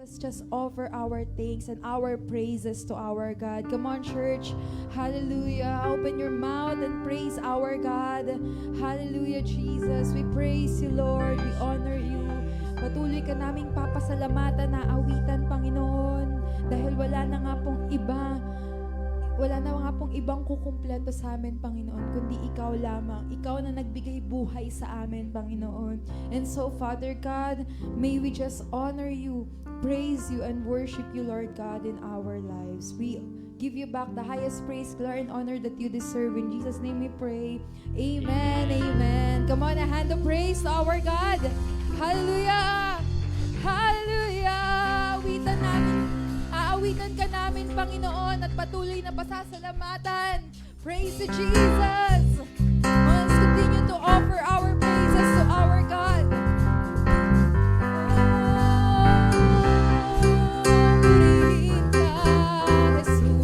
us just offer our thanks and our praises to our God. Come on, church. Hallelujah. Open your mouth and praise our God. Hallelujah, Jesus. We praise you, Lord. We honor you. Patuloy ka naming papasalamatan na awitan, Panginoon. Dahil wala na nga pong ibang kukumpleto sa amin, Panginoon, kundi ikaw lamang. Ikaw na nagbigay buhay sa amin, Panginoon. And so, Father God, may we just honor you, praise you, and worship you, Lord God, in our lives. We give you back the highest praise, glory, and honor that you deserve. In Jesus' name we pray. Amen, amen. Come on, a hand of praise to our God. Hallelujah! Hallelujah! Aawitan ka namin, Panginoon, at patuloy na pasasalamatan. Praise you, Jesus! Let's continue to offer our praises to our God. Purihin ka, Jesus.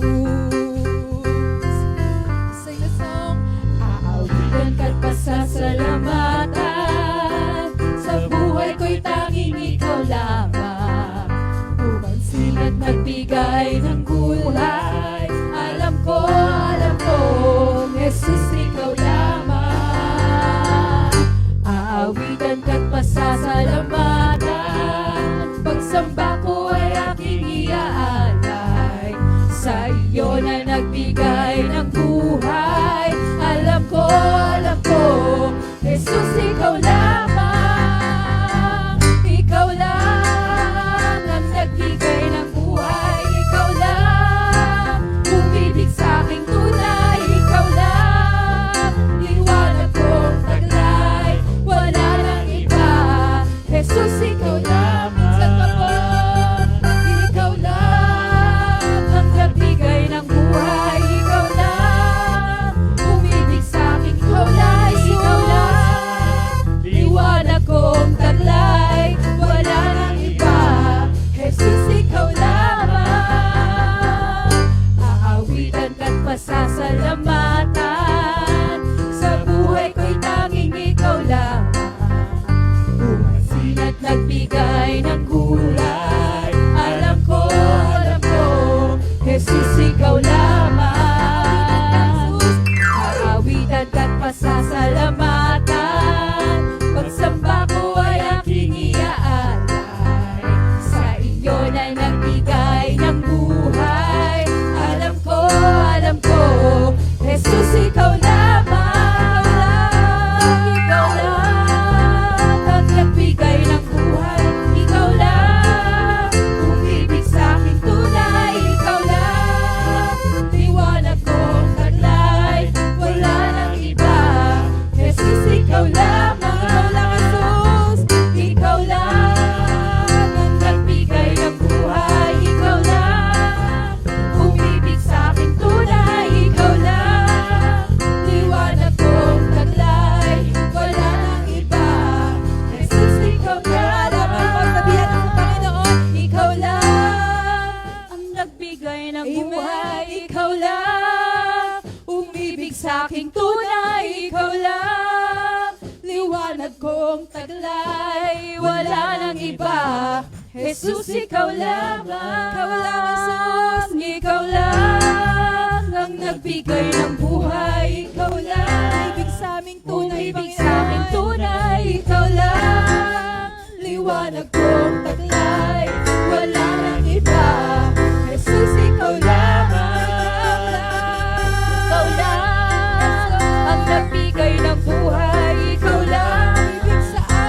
Sing the song. Aawitan ka't pasasalamatan, sa buhay ko'y tanging ikaw lamang. Umansin at nagbigay ng gulay, alam ko, Jesus, ikaw lamang. Aawitan ka't pasasalamatan, pagsamba ko ay aking iaalay, sa iyo na nagbigay ng buhay. Alam ko, Jesus, ikaw lamang. Ikaw lang ang nagbigay ng buhay. Ikaw lang umibig sa aking tunay. Ikaw lang liwanag kong taglay. Wala nang iba, Jesus, ikaw lamang. Sa kapon, ikaw lang ang nagbigay ng buhay. Ikaw lang umibig sa aking kaulay. Ikaw lang liwanag kong taglay. Wala nang iba, Jesus, ikaw lamang. Aawitan ka't pasasalamatan, sa buhay ko'y tanging ikaw lamang. Umasin at nagbigay ng gulay. Alam ko, Jesus, ikaw lamang. Aawitan ka't pasasalamatan, pagsamba ko ay aking iaalay, sa iyo na nagbigay ng buhay. Alam ko, Jesus, ikaw lamang. Ikaw lang ang nagbigay ng buhay. Ikaw lang umibig sa aking tunay. Ikaw lang liwanag kong taglay. Wala nang iba, Jesus, ikaw lamang. Jesus, ikaw lang ang nagbigay ng buhay. Ikaw lang umibig sa aking tunay. Ikaw lang liwanag kong taglay. Wala nang iba, Jesus, ikaw lamang. Sabihan mo, Panginoon, Ikaw lang ang nagbigay ng buhay. Ikaw lang umibig sa aking tunay. Ikaw lang liwanag kong taglay. Wala nang iba, Jesus, ikaw lamang. Ikaw lang, Jesus. Ikaw lang ang nagbigay ng buhay. Ikaw lang ibig sa aming tunay, umibig sa aking tunay. Ikaw lang liwanag kong taglay. Wala nang iba, Jesus, ikaw lamang. Ikaw lang ang nagbigay ng buhay. Ikaw lang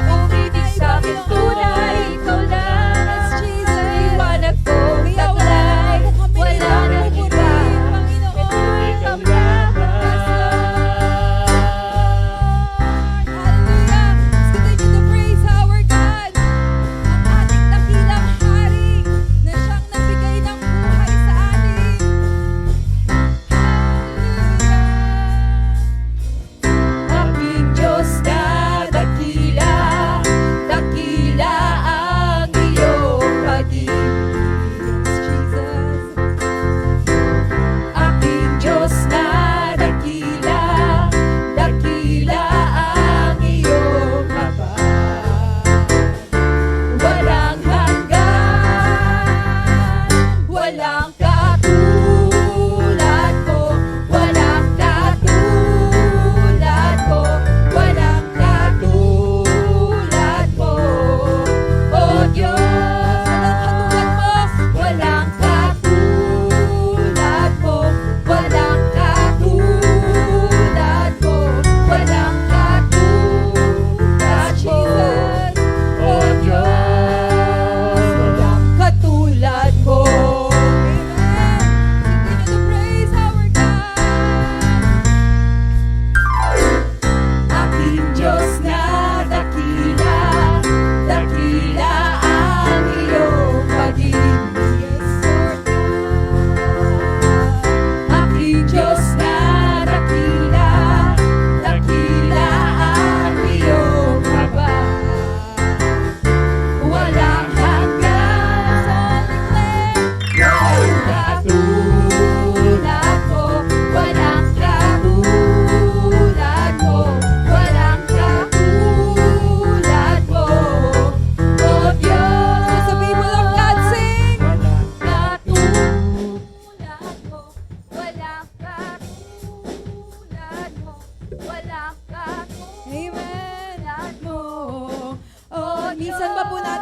umibig sa aking tunay. Ikaw lang liwanag kong taglay. Wala nang iba, ikaw Hallelujah! Let's continue to praise our God, ang ating dakilang hari na siyang nagbigay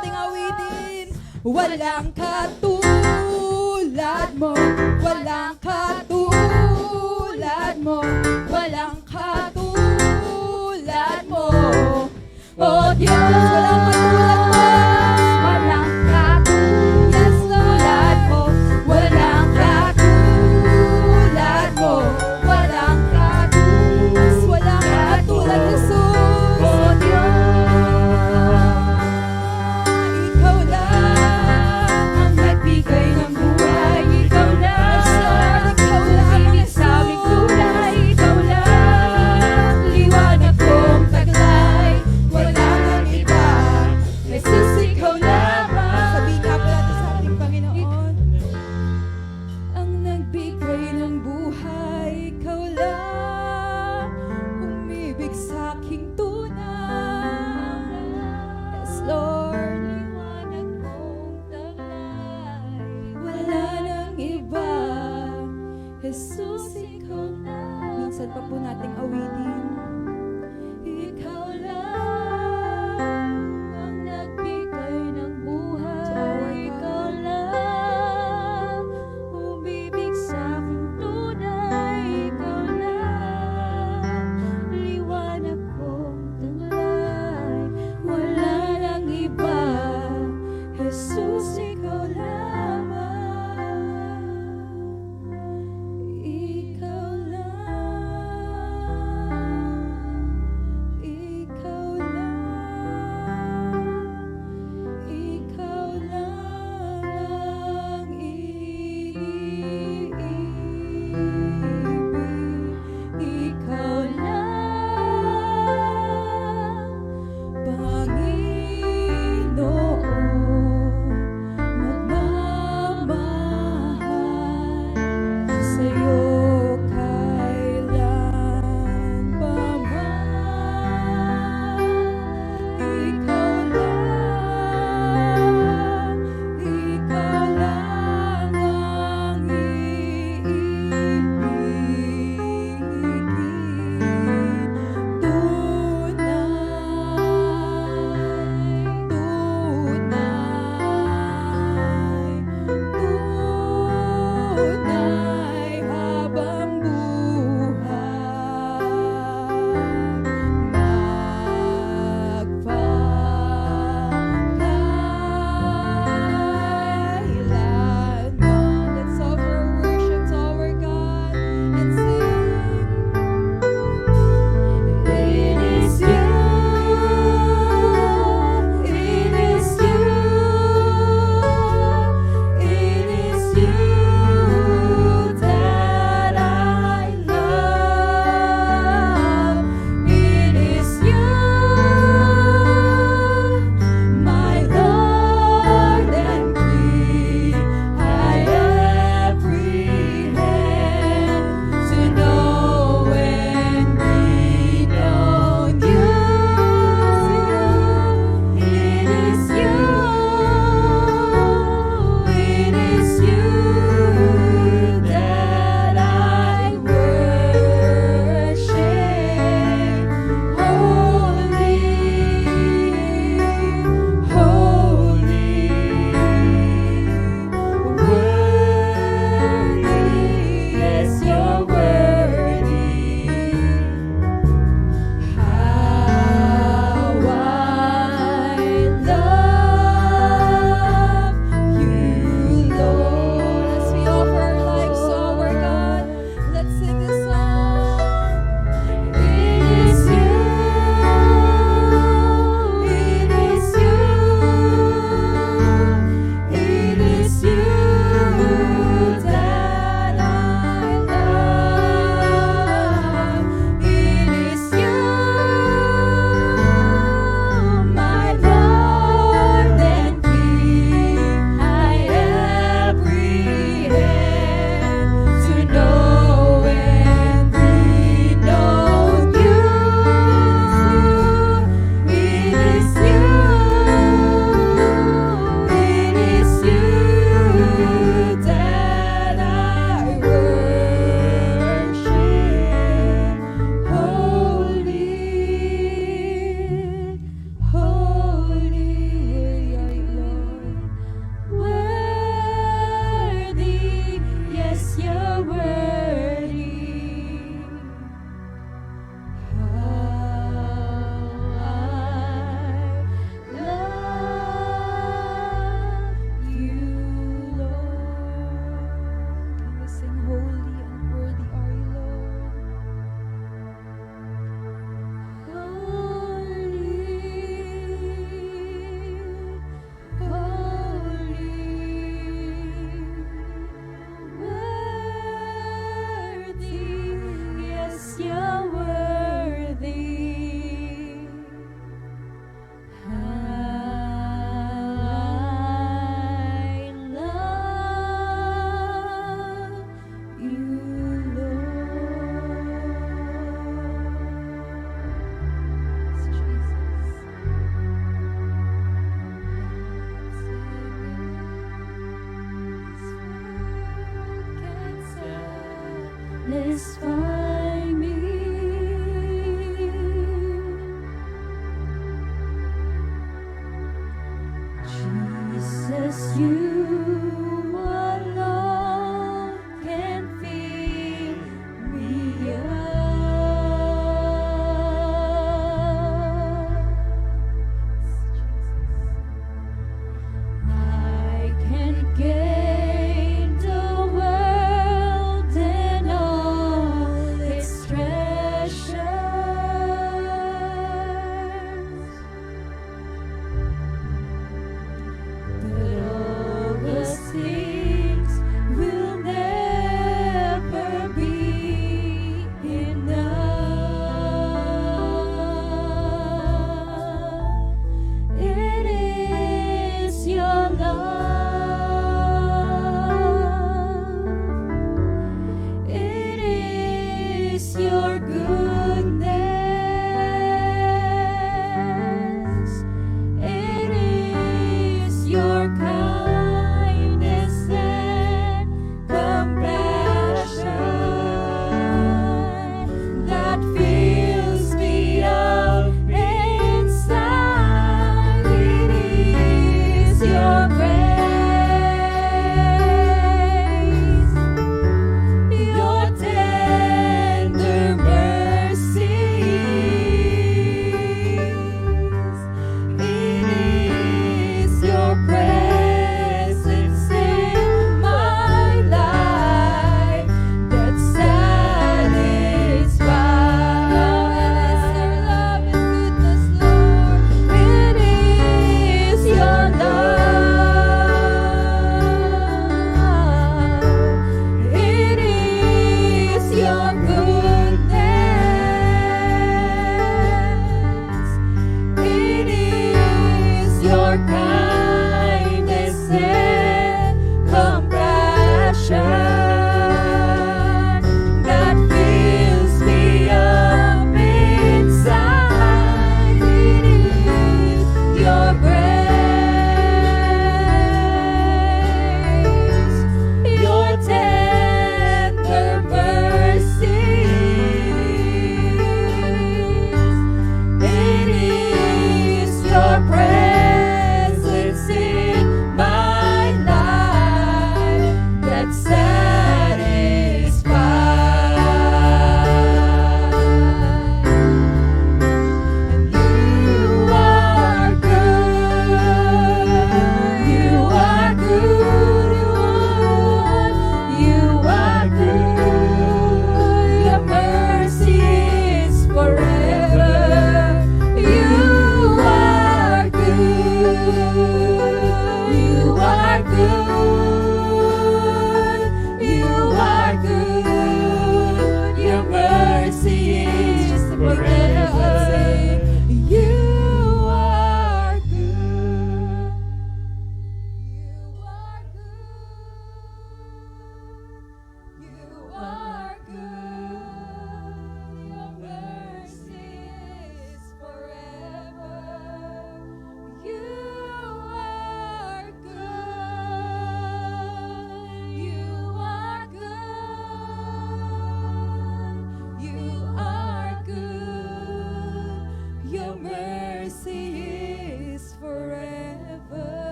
nating awitin. Walang katulad mo, walang katulad mo, walang katulad mo. O Diyos, Walang katulad mo. walang katulad mo, walang katulad mo, walang katulad. Walang katulad, Jesus. O Diyos, Ikaw lang. ang nagbigay ng buhay, ikaw lang. Ikaw lang, Sinisaming tunay, ikaw lang. satisfy me. Jesus, you alone can fill me up. I can gain the world and all its treasures, but all the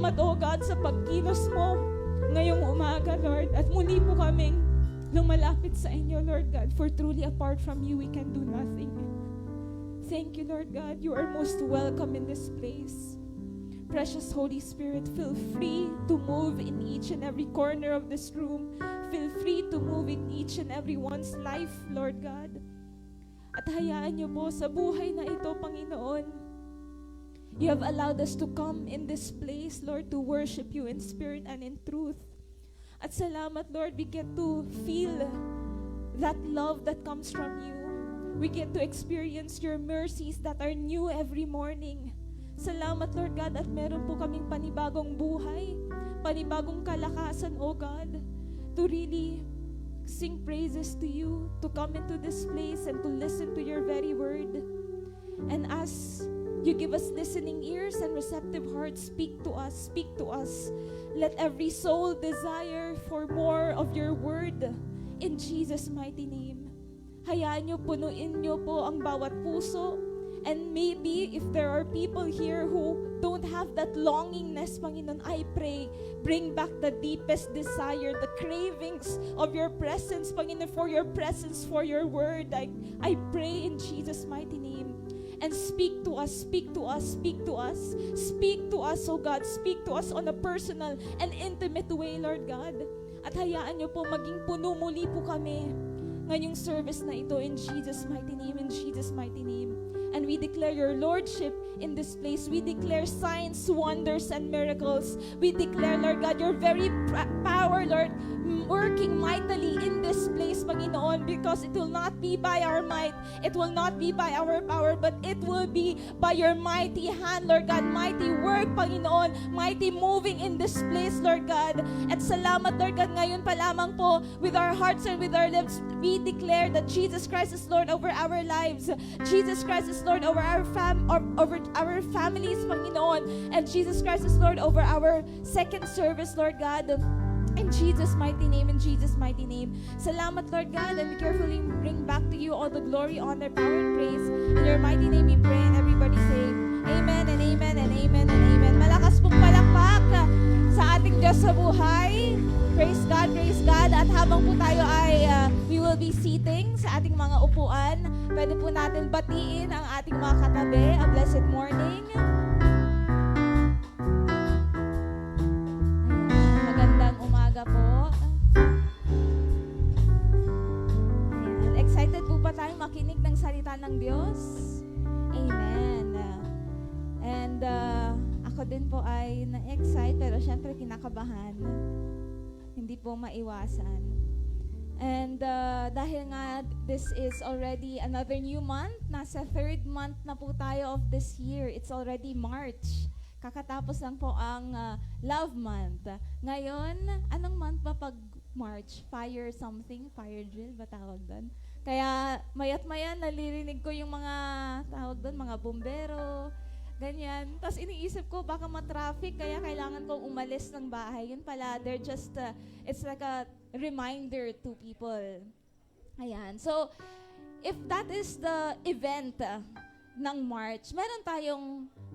Salamat, O God, sa pagkilos mo ngayong umaga, Lord. At muli po kaming lumalapit sa inyo, Lord God, for truly apart from you, we can do nothing. Thank you, Lord God. You are most welcome in this place. Precious Holy Spirit, feel free to move in each and every corner of this room. Feel free to move in each and everyone's life, Lord God. At hayaan niyo po sa buhay na ito, Panginoon, you have allowed us to come in this place, Lord, to worship you in spirit and in truth. At salamat, Lord, we get to feel that love that comes from you. We get to experience your mercies that are new every morning. Salamat, Lord God, at meron po kaming panibagong buhay, panibagong kalakasan, O God, to really sing praises to you, to come into this place and to listen to your very word. And as you give us listening ears and receptive hearts, speak to us, speak to us. Let every soul desire for more of your word in Jesus' mighty name. Hayaan niyo, punuin niyo po ang bawat puso. And maybe if there are people here who don't have that longingness, Panginoon, I pray, bring back the deepest desire, the cravings of your presence, Panginoon, for your presence, for your word. I pray in Jesus' mighty name. And speak to us, speak to us, speak to us. Speak to us, oh God. Speak to us on a personal and intimate way, Lord God. At hayaan niyo po maging puno muli po kami ngayong service na ito in Jesus' mighty name, in Jesus' mighty name. And we declare your lordship in this place. We declare signs, wonders, and miracles. We declare, Lord God, your very power, Lord, working mightily in this place, Panginoon, because it will not be by our might, it will not be by our power, but it will be by your mighty hand, Lord God, mighty work, Panginoon, mighty moving in this place, Lord God. At salamat, Lord God, ngayon pa lamang po, with our hearts and with our lips, we declare that Jesus Christ is Lord over our lives. Jesus Christ is Lord over our families, Panginoon. And Jesus Christ is Lord over our second service, Lord God. In Jesus' mighty name, in Jesus' mighty name. Salamat, Lord God, and we carefully bring back to you all the glory, honor, power, and praise. In your mighty name we pray, and everybody say, Amen, and Amen, and Amen, and Amen. Malakas pong palakpak sa ating Diyos sa buhay. Praise God, praise God. At habang po tayo ay we will be seating sa ating mga upuan, pwede po natin batiin ang ating mga katabi. A blessed morning. Magandang umaga po. Ayan. Excited po ba tayo makinig ng salita ng Diyos? Amen. And ako din po ay na-excite, pero syempre kinakabahan. Hindi po maiwasan. And dahil nga this is already another new month, nasa third month na po tayo of this year. It's already March. Kakatapos lang po ang Love Month. Ngayon, anong month ba pag March? Fire something? Fire drill ba tawag doon? Kaya mayat maya nalirinig ko yung mga tawag doon, mga bumbero, ganyan. Tapos iniisip ko baka ma-traffic kaya kailangan kong umalis ng bahay. Yun pala, they're just, it's like a reminder to people. Ayan. So, if that is the event ng March, meron tayong,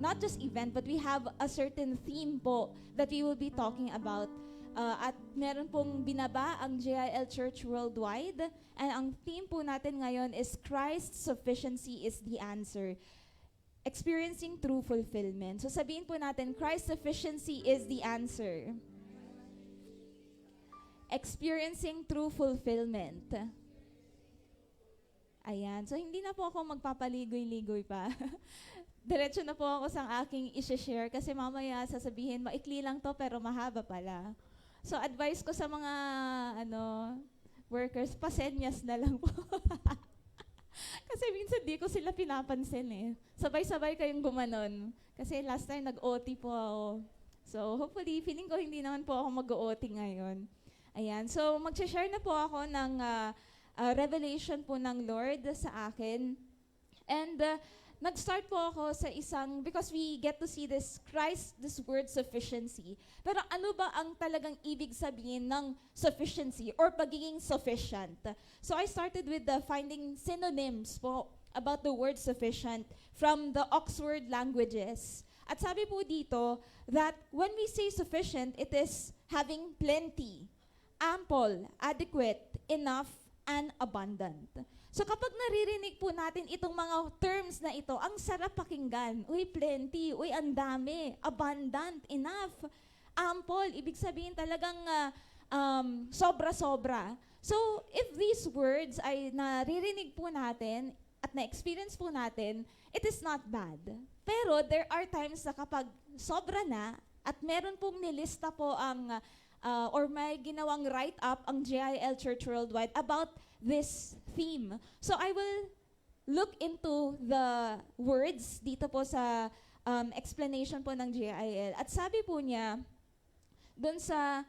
not just event, but we have a certain theme po that we will be talking about. At meron pong binaba ang JIL Church Worldwide. And ang theme po natin ngayon is Christ's sufficiency is the answer. Experiencing true fulfillment. So sabihin po natin, Christ's sufficiency is the answer. Experiencing true fulfillment. Ayan. So hindi na po ako magpapaligoy-ligoy pa. Diretso na po ako sa aking i-share kasi mamaya sasabihin, maikli lang to pero mahaba pala. So advice ko sa mga workers, pasenyas na lang po. Kasi minsan di ko sila pinapansin eh. Sabay-sabay kayong gumanon. Kasi last time nag-OT po ako. So hopefully, feeling ko hindi naman po ako mag-OT ngayon. Ayan. So mag-share na po ako ng revelation po ng Lord sa akin. And nag-start po ako sa isang, because we get to see this word sufficiency. Pero ano ba ang talagang ibig sabihin ng sufficiency or pagiging sufficient? So I started with finding synonyms po about the word sufficient from the Oxford languages. At sabi po dito that when we say sufficient, it is having plenty, ample, adequate, enough, and abundant. So kapag naririnig po natin itong mga terms na ito, ang sarap pakinggan. Uy, plenty, uy, ang dami, abundant, enough, ample, ibig sabihin talagang sobra-sobra. So, if these words ay naririnig po natin at na-experience po natin, it is not bad. Pero there are times na kapag sobra na at meron pong nilista po ang or may ginawang write-up ang GIL Church Worldwide about this theme. So I will look into the words dito po sa explanation po ng GIL. At sabi po niya, dun sa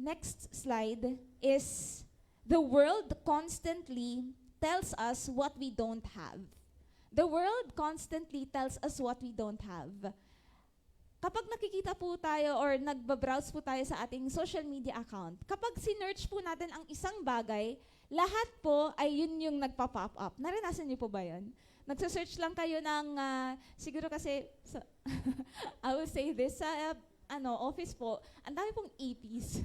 next slide is, the world constantly tells us what we don't have. The world constantly tells us what we don't have. Kapag nakikita po tayo or nagbabrowse po tayo sa ating social media account, kapag sinearch po natin ang isang bagay, lahat po ay yun yung nagpa-pop up. Naranasan niyo po ba yun? Nagsasearch lang kayo ng, siguro kasi, I will say this, sa office po, ang dami pong EPs.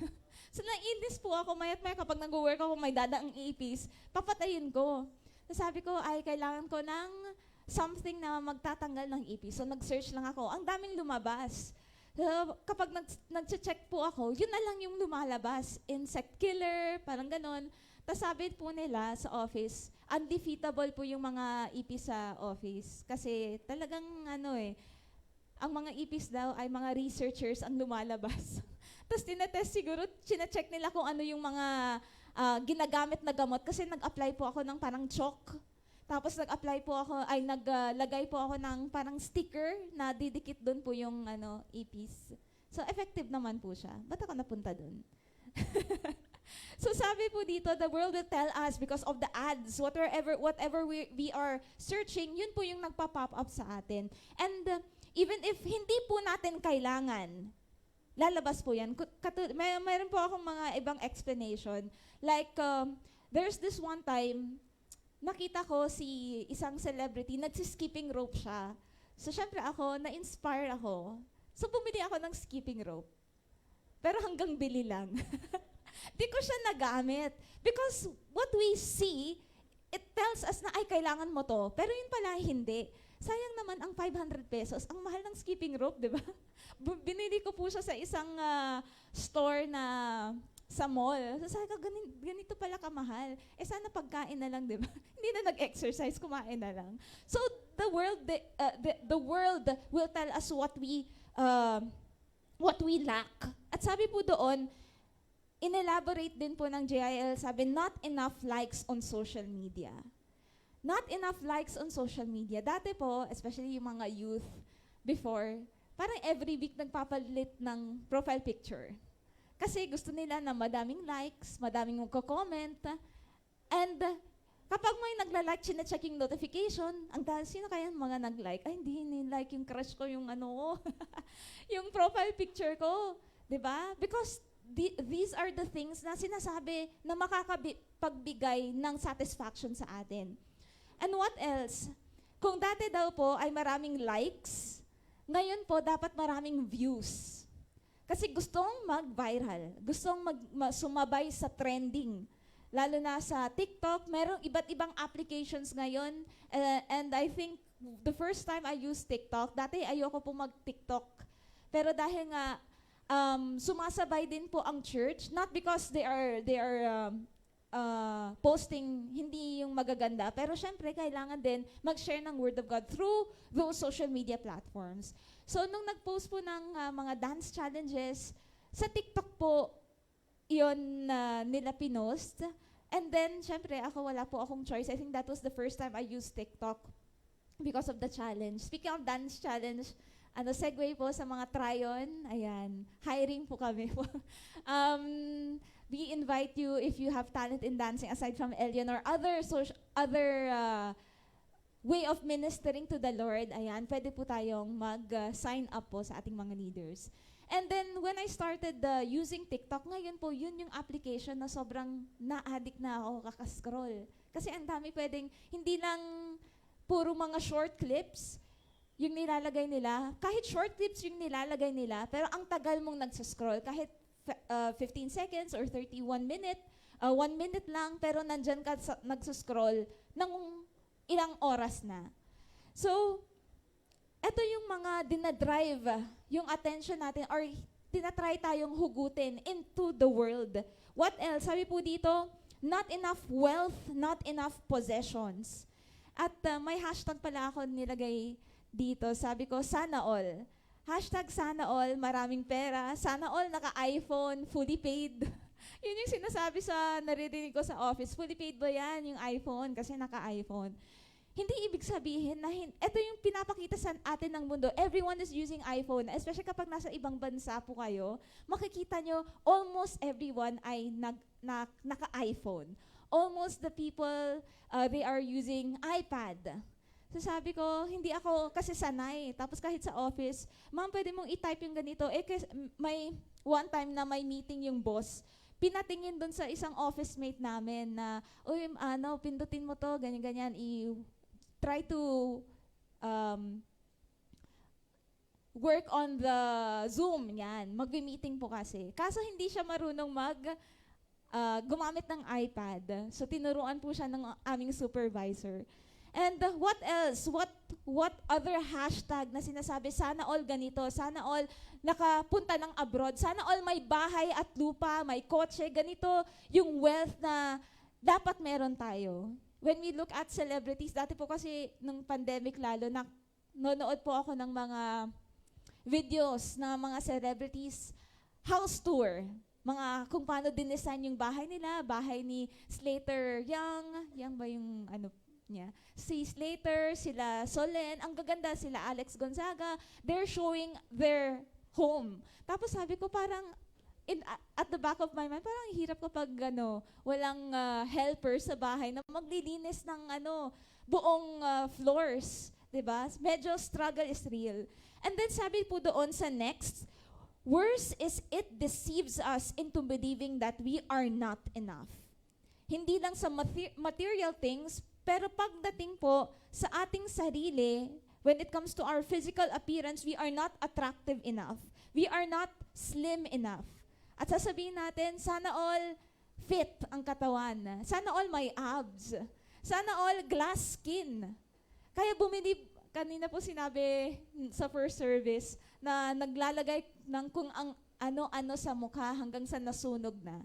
So nainis po ako, mayat-maya kapag nag-work ako, may dadaang EPs, papatayin ko. So sabi ko, ay kailangan ko ng something na magtatanggal ng EPs. So nag-search lang ako, ang daming lumabas. So, kapag nag-check po ako, yun na lang yung lumalabas. Insect killer, parang ganon. Tapos sabi po nila sa office, undefeatable po yung mga EPs sa office. Kasi talagang ang mga EPs daw ay mga researchers ang lumalabas. Tapos tinetest siguro, chinecheck nila kung ano yung mga ginagamit na gamot. Kasi nag-apply po ako ng parang chalk. Tapos naglagay po ako ng parang sticker na didikit doon po yung EPs. So effective naman po siya. Ba't ako napunta doon? So sabi po dito, the world will tell us because of the ads, whatever we are searching, yun po yung nagpa-pop up sa atin. And even if hindi po natin kailangan, lalabas po yan. Mayroon po akong mga ibang explanation. Like, there's this one time, nakita ko si isang celebrity, nagsiskipping rope siya. So, syempre ako, na-inspire ako. So, bumili ako ng skipping rope. Pero hanggang bili lang. Di ko siya nagamit. Because what we see, it tells us na, ay, kailangan mo to. Pero yun pala, hindi. Sayang naman ang 500 pesos. Ang mahal ng skipping rope, di ba? Binili ko po siya sa isang store na sa mall. So sabi ko, ganito pala kamahal. Sana pagkain na lang, di ba? Hindi na nag-exercise, kumain na lang. So the world will tell us what we lack. At sabi po doon, inelaborate din po ng JIL, sabi, not enough likes on social media. Not enough likes on social media. Dati po, especially yung mga youth before, parang every week nagpapalit ng profile picture. Kasi gusto nila na madaming likes, madaming magko-comment. And kapag may nagla-like, chine-check yung notification, sino kaya mga nag-like? Ay, hindi ni-like yung crush ko, yung yung profile picture ko. Diba? Because these are the things na sinasabi na makakapagbigay ng satisfaction sa atin. And what else? Kung dati daw po ay maraming likes, ngayon po dapat maraming views. Kasi gustong mag-viral, gustong sumabay sa trending. Lalo na sa TikTok, merong iba't ibang applications ngayon. And I think the first time I used TikTok, dati ayoko po mag-TikTok. Pero dahil nga sumasabay din po ang church, not because they are posting hindi yung magaganda, pero syempre kailangan din mag-share ng Word of God through those social media platforms. So nung nag-post po ng mga dance challenges, sa TikTok po yun nila pinost. And then syempre ako wala po akong choice. I think that was the first time I used TikTok because of the challenge. Speaking of dance challenge, segue po sa mga try-on, ayan, hiring po kami po. We invite you if you have talent in dancing aside from Elion or other way of ministering to the Lord. Ayan, pwede po tayong mag-sign up po sa ating mga leaders. And then when I started using TikTok, ngayon po yun yung application na sobrang na-addict na ako kakascroll. Kasi ang dami pwedeng, hindi lang puro mga short clips, yung nilalagay nila, kahit short clips yung nilalagay nila, pero ang tagal mong nagsascroll, kahit 15 seconds or 31 minute, 1 minute lang, pero nandyan ka nagsascroll ng ilang oras na. So, eto yung mga dinadrive, yung attention natin, or tinatry tayong hugutin into the world. What else? Sabi po dito, not enough wealth, not enough possessions. At may hashtag pala ako nilagay dito. Sabi ko, sana all. Hashtag sana all, maraming pera. Sana all naka-iPhone, fully paid. Yun yung sinasabi sa naririnig ko sa office. Fully paid ba yan, yung iPhone? Kasi naka-iPhone. Hindi ibig sabihin na ito yung pinapakita sa atin ng mundo. Everyone is using iPhone. Especially kapag nasa ibang bansa po kayo, makikita nyo almost everyone ay naka-iPhone. Almost the people, they are using iPad. So sabi ko, hindi ako kasi sanay. Tapos kahit sa office, ma'am, pwede mong i-type yung ganito. Kasi may one time na may meeting yung boss, pinatingin doon sa isang office mate namin na, uy, pindutin mo to, ganyan-ganyan, try to work on the Zoom, yan. Magbi-meeting po kasi. Kaso hindi siya marunong gumamit ng iPad. So tinuruan po siya ng aming supervisor. And what else? What other hashtag na sinasabi? Sana all ganito. Sana all nakapunta ng abroad. Sana all may bahay at lupa, may kotse. Ganito yung wealth na dapat meron tayo. When we look at celebrities, dati po kasi nung pandemic lalo, nanonood po ako ng mga videos ng mga celebrities, house tour. Mga kung paano dinesign yung bahay nila, bahay ni Slater Young ba yung ano niya? Si Slater, sila Solen, ang gaganda sila Alex Gonzaga, they're showing their home. Tapos sabi ko parang, at the back of my mind, parang hirap kapag walang helper sa bahay na maglilinis ng buong floors. Diba? Medyo struggle is real. And then sabi po doon sa next, worse is it deceives us into believing that we are not enough. Hindi lang sa material things, pero pagdating po sa ating sarili, when it comes to our physical appearance, we are not attractive enough. We are not slim enough. At sasabihin natin, sana all fit ang katawan. Sana all may abs. Sana all glass skin. Kaya bumili, kanina po sinabi sa first service, na naglalagay ng kung ang ano-ano sa mukha hanggang sa nasunog na.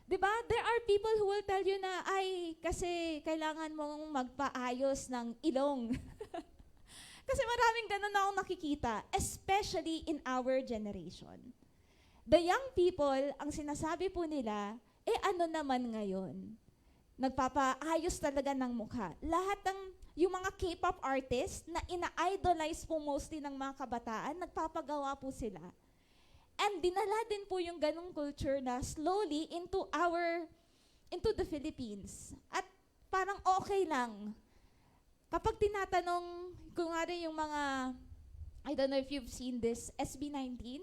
Diba? There are people who will tell you na, ay, kasi kailangan mong magpaayos ng ilong. Kasi maraming ganun na akong nakikita, especially in our generation. The young people, ang sinasabi po nila, ano naman ngayon? Nagpapaayos talaga ng mukha. Lahat ng, yung mga K-pop artists na ina-idolize po mostly ng mga kabataan, nagpapagawa po sila. And dinala din po yung ganong culture na slowly into the Philippines. At parang okay lang. Kapag tinatanong, kung nga rin yung mga, I don't know if you've seen this, SB19,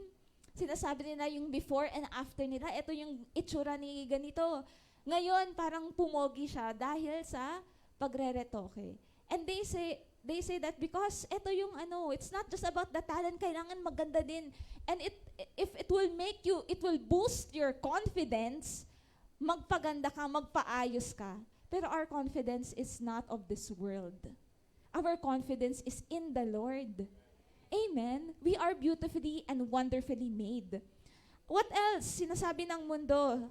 sinasabi nila yung before and after nila, ito yung itsura ni ganito. Ngayon, parang pumogi siya dahil sa pagre-retoke. And they say that because ito yung it's not just about the talent, kailangan maganda din. And if it will it will boost your confidence, magpaganda ka, magpaayos ka. Pero our confidence is not of this world. Our confidence is in the Lord. Amen. We are beautifully and wonderfully made. What else? Sinasabi ng mundo,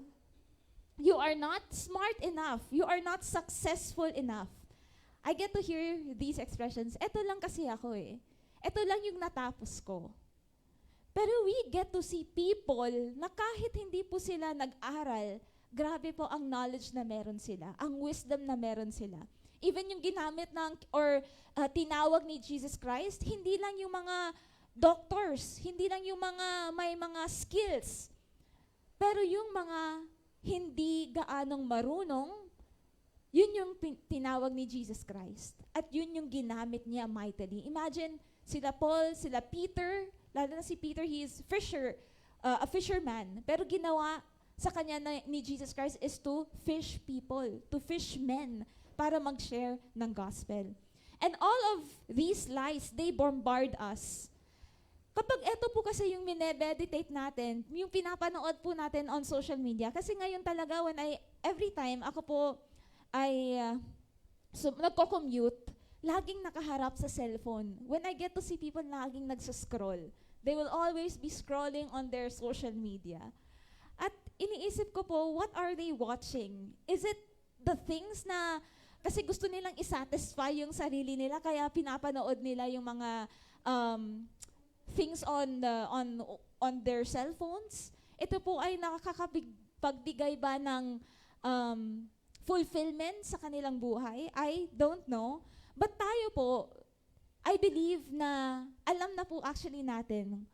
you are not smart enough. You are not successful enough. I get to hear these expressions. Ito lang kasi ako eh. Ito lang yung natapos ko. Pero we get to see people na kahit hindi po sila nag-aral, grabe po ang knowledge na meron sila, ang wisdom na meron sila. Even yung ginamit tinawag ni Jesus Christ, hindi lang yung mga doctors, hindi lang yung mga may mga skills, pero yung mga hindi gaanong marunong, yun yung tinawag ni Jesus Christ. At yun yung ginamit niya mightily. Imagine, sila Paul, sila Peter, lalo na si Peter, he is a fisherman, pero ginawa sa kanya ni Jesus Christ is to fish people, to fish men, para mag-share ng gospel. And all of these lies, they bombard us. Kapag eto po kasi yung minemeditate natin, yung pinapanood po natin on social media, kasi ngayon talaga every time ako po ay nagko-commute, laging nakaharap sa cellphone. When I get to see people laging nagsascroll, they will always be scrolling on their social media. At iniisip ko po, what are they watching? Is it the things na, kasi gusto nilang isatisfy yung sarili nila, kaya pinapanood nila yung mga things on their cellphones? Ito po ay nakakapagbigay ba ng fulfillment sa kanilang buhay? I don't know. But tayo po, I believe na alam na po actually natin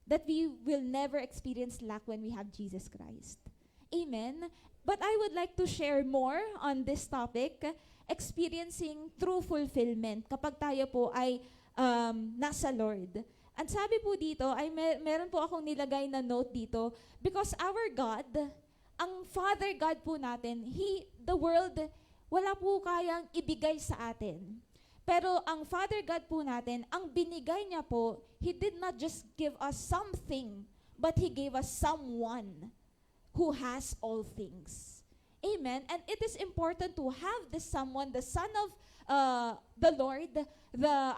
that we will never experience lack when we have Jesus Christ. Amen? But I would like to share more on this topic, experiencing true fulfillment kapag tayo po ay nasa Lord. At sabi po dito, ay meron po akong nilagay na note dito, because our God, ang Father God po natin, the world, wala po kayang ibigay sa atin. Pero ang Father God po natin, ang binigay niya po, He did not just give us something, but He gave us someone who has all things. Amen? And it is important to have this someone, the Son of the Lord,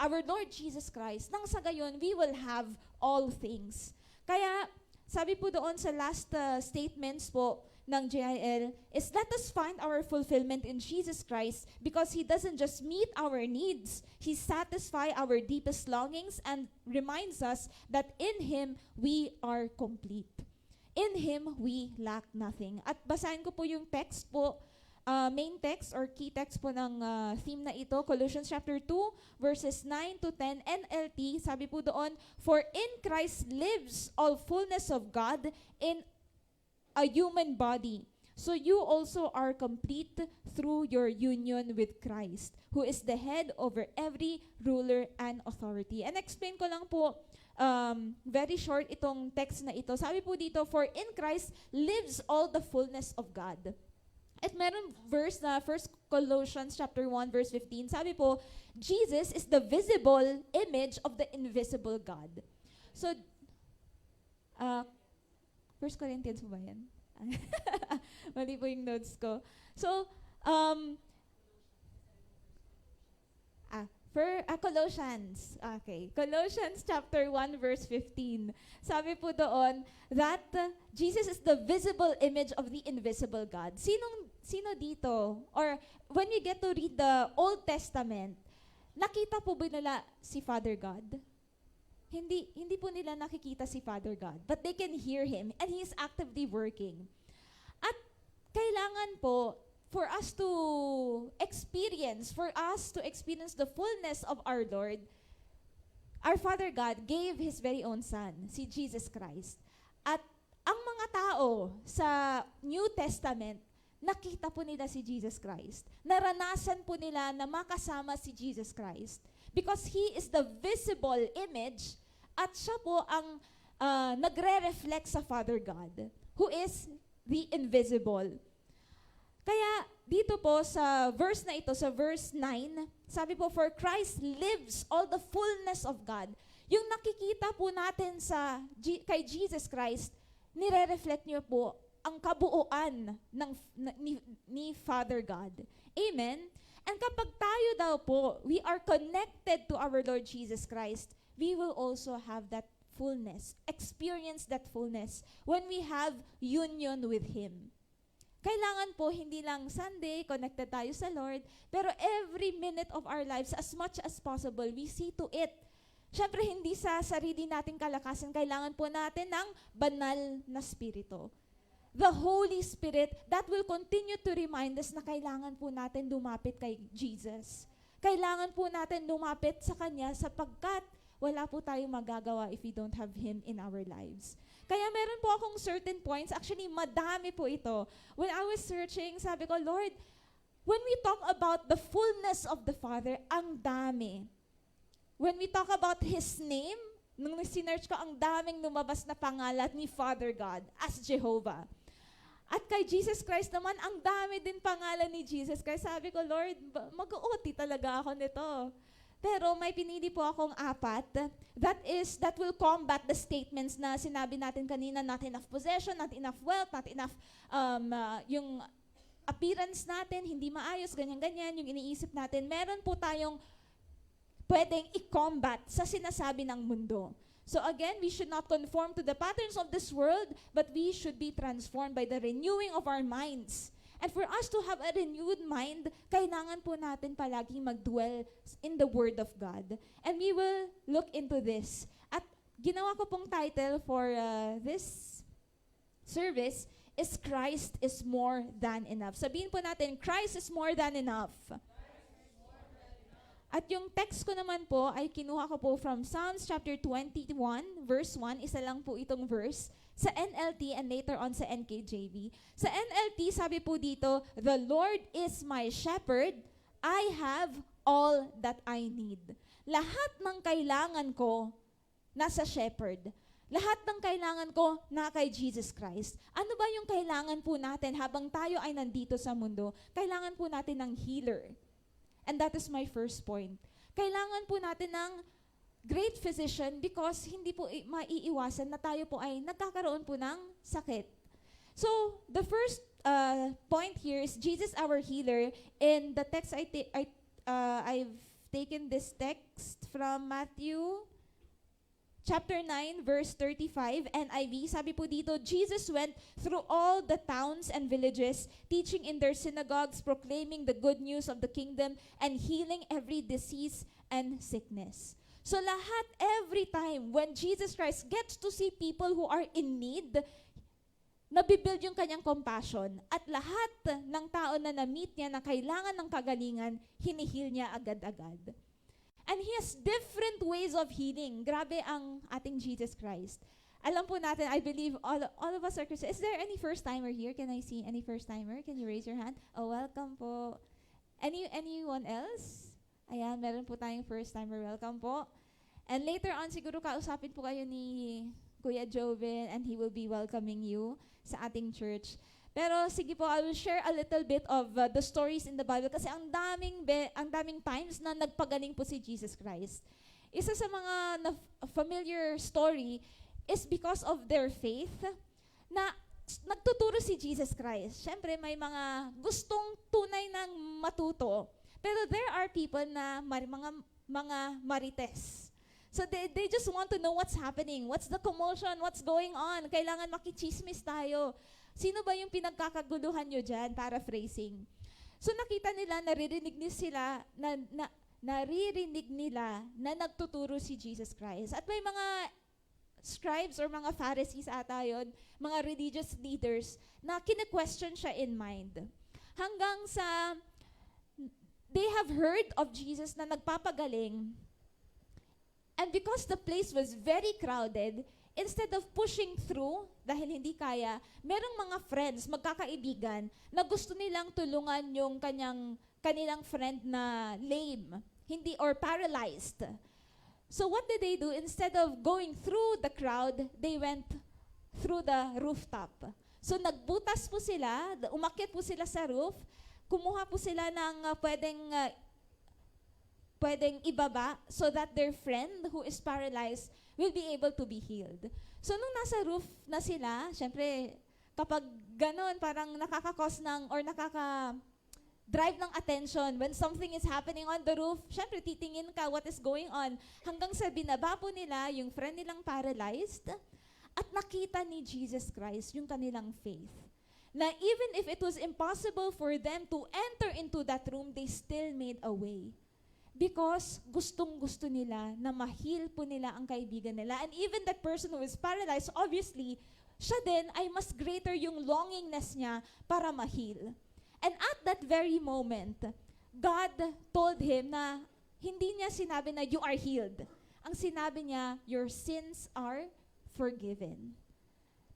our Lord Jesus Christ. Nang sa gayon, we will have all things. Kaya, sabi po doon sa last statements po ng JIL, is let us find our fulfillment in Jesus Christ because He doesn't just meet our needs, He satisfies our deepest longings and reminds us that in Him we are complete. In Him we lack nothing. At basahin ko po yung text po, main text or key text po ng theme na ito, Colossians chapter 2, verses 9 to 10, NLT, sabi po doon, for in Christ lives all fullness of God in a human body. So you also are complete through your union with Christ, who is the head over every ruler and authority. And explain ko lang po, very short itong text na ito. Sabi po dito, for in Christ lives all the fullness of God. At meron verse na 1 Colossians chapter 1 verse 15. Sabi po, Jesus is the visible image of the invisible God. So, 1 Corinthians ba yan? Mali po yung notes ko. So, Colossians. Okay. Colossians chapter 1 verse 15. Sabi po doon that Jesus is the visible image of the invisible God. Sino dito? Or when you get to read the Old Testament, nakita po ba nila si Father God? Hindi po nila nakikita si Father God, but they can hear Him and He is actively working. At kailangan po for us to experience the fullness of our Lord, our Father God gave His very own Son, si Jesus Christ. At ang mga tao sa New Testament, nakita po nila si Jesus Christ. Naranasan po nila na makasama si Jesus Christ. Because He is the visible image at siya po ang nagre-reflect sa Father God, who is the invisible. Kaya dito po sa verse na ito, sa verse 9, sabi po, for Christ lives all the fullness of God. Yung nakikita po natin kay Jesus Christ, nire-reflect niyo po ang kabuuan ni Father God. Amen? And kapag tayo daw po, we are connected to our Lord Jesus Christ, we will also have that fullness, experience that fullness when we have union with Him. Kailangan po, hindi lang Sunday, connected tayo sa Lord, pero every minute of our lives, as much as possible, we see to it. Siyempre, hindi sa sarili nating kalakasan, kailangan po natin ng banal na spirito. The Holy Spirit that will continue to remind us na kailangan po natin lumapit kay Jesus. Kailangan po natin lumapit sa Kanya sapagkat wala po tayong magagawa if we don't have Him in our lives. Kaya meron po akong certain points, actually madami po ito. When I was searching, sabi ko, Lord, when we talk about the fullness of the Father, ang dami. When we talk about His name, nung sinearch ko, ang daming lumabas na pangalan ni Father God as Jehovah. At kay Jesus Christ naman, ang dami din pangalan ni Jesus Christ. Sabi ko, Lord, mag-uoti talaga ako nito. Pero may pinili po akong 4 that will combat the statements na sinabi natin kanina, not enough possession, not enough wealth, not enough yung appearance natin, hindi maayos, ganyan-ganyan, yung iniisip natin. Meron po tayong pwedeng i-combat sa sinasabi ng mundo. So again, we should not conform to the patterns of this world, but we should be transformed by the renewing of our minds. And for us to have a renewed mind, kailangan po natin palaging mag-dwell in the Word of God. And we will look into this. At ginawa ko pong title for this service is Christ is more than enough. Sabihin po natin, Christ is more than enough. At yung text ko naman po ay kinuha ko po from Psalms chapter 21, verse 1. Isa lang po itong verse sa NLT and later on sa NKJV. Sa NLT, sabi po dito, "The Lord is my shepherd, I have all that I need." Lahat ng kailangan ko nasa shepherd. Lahat ng kailangan ko na kay Jesus Christ. Ano ba yung kailangan po natin habang tayo ay nandito sa mundo? Kailangan po natin ng healer. And that is my first point. Kailangan po natin ng great physician because hindi po maiiwasan na tayo po ay nagkakaroon po ng sakit. So, the first point here is Jesus our healer. In the text I've taken this text from Matthew chapter 9 verse 35 NIV. Sabi po dito, Jesus went through all the towns and villages, teaching in their synagogues, proclaiming the good news of the kingdom and healing every disease and sickness. So lahat, every time when Jesus Christ gets to see people who are in need, nabibuild yung kanyang compassion. At lahat ng tao na na-meet niya na kailangan ng kagalingan, hinihil niya agad-agad. And He has different ways of healing. Grabe ang ating Jesus Christ. Alam po natin, I believe all of us are Christians. Is there any first-timer here? Can I see any first-timer? Can you raise your hand? Oh, welcome po. Anyone else? Ayan, meron po tayong first-timer. Welcome po. And later on, siguro kausapin po kayo ni Kuya Joven and he will be welcoming you sa ating church. Pero sige po, I will share a little bit of the stories in the Bible kasi ang daming times na nagpagaling po si Jesus Christ. Isa sa mga familiar story is because of their faith na nagtuturo si Jesus Christ. Siyempre, may mga gustong tunay ng matuto. Pero there are people na mga marites. So they just want to know what's happening, what's the commotion, what's going on. Kailangan makichismis tayo. Sino ba yung pinagkakaguluhan nyo dyan? Paraphrasing. So nakita nila, naririnig nila na nagtuturo si Jesus Christ. At may mga scribes or mga Pharisees ata yun, mga religious leaders, na kine-question siya in mind. Hanggang sa they have heard of Jesus na nagpapagaling. And because the place was very crowded, instead of pushing through, dahil hindi kaya, merong mga friends, magkakaibigan, na gusto nilang tulungan yung kanilang friend na lame, or paralyzed. So what did they do? Instead of going through the crowd, they went through the rooftop. So nagbutas po sila, umakyat po sila sa roof, kumuha po sila ng pwedeng ibaba so that their friend who is paralyzed will be able to be healed. So nung nasa roof na sila, syempre, kapag ganon, parang nakaka-cause or nakaka-drive ng attention when something is happening on the roof, syempre, titingin ka what is going on. Hanggang sa binaba po nila yung friend nilang paralyzed at nakita ni Jesus Christ yung kanilang faith. Na even if it was impossible for them to enter into that room, they still made a way. Because gustong-gusto nila na ma-heal po nila ang kaibigan nila. And even that person who is paralyzed, obviously, siya din ay mas greater yung longingness niya para ma-heal. And at that very moment, God told him na hindi niya sinabi na you are healed. Ang sinabi niya, your sins are forgiven.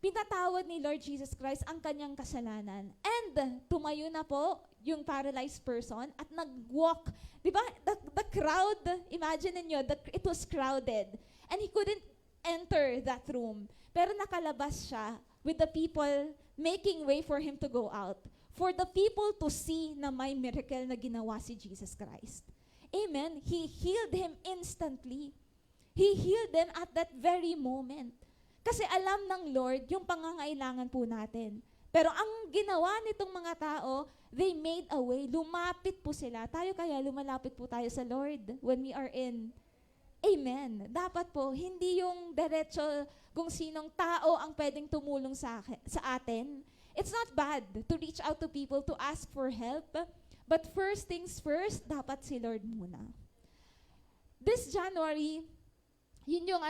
Pinatawad ni Lord Jesus Christ ang kanyang kasalanan. And tumayo na po yung paralyzed person at nag-walk. Diba? The crowd, imagine niyo, it was crowded. And he couldn't enter that room. Pero nakalabas siya with the people making way for him to go out. For the people to see na may miracle na ginawa si Jesus Christ. Amen? He healed him instantly. He healed them at that very moment. Kasi alam ng Lord yung pangangailangan po natin. Pero ang ginawa nitong mga tao, they made a way. Lumapit po sila. Tayo kaya lumalapit po tayo sa Lord when we are in. Amen. Dapat po, hindi yung diretso kung sinong tao ang pwedeng tumulong sa atin. It's not bad to reach out to people to ask for help. But first things first, dapat si Lord muna. This January, yun yung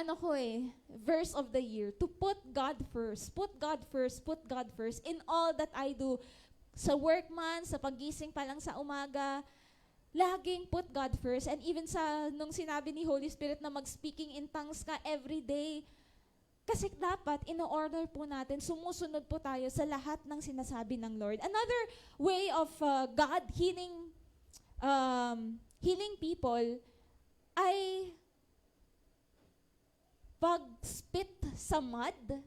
verse of the year, to put God first. Put God first, put God first in all that I do. Sa work man, sa pagising pa lang sa umaga, laging put God first. And even nung sinabi ni Holy Spirit na mag-speaking in tongues ka every day, kasi dapat, ino-order po natin, sumusunod po tayo sa lahat ng sinasabi ng Lord. Another way of God healing people ay pag-spit sa mud,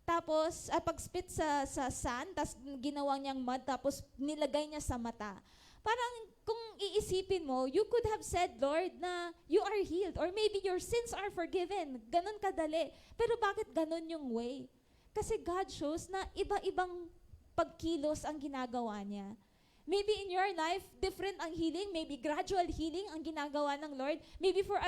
tapos pag-spit sa sand, tapos ginawa niyang mud, tapos nilagay niya sa mata. Parang kung iisipin mo, you could have said, Lord, na you are healed, or maybe your sins are forgiven. Ganon kadali. Pero bakit ganon yung way? Kasi God shows na iba-ibang pagkilos ang ginagawa niya. Maybe in your life, different ang healing. Maybe gradual healing ang ginagawa ng Lord. Maybe for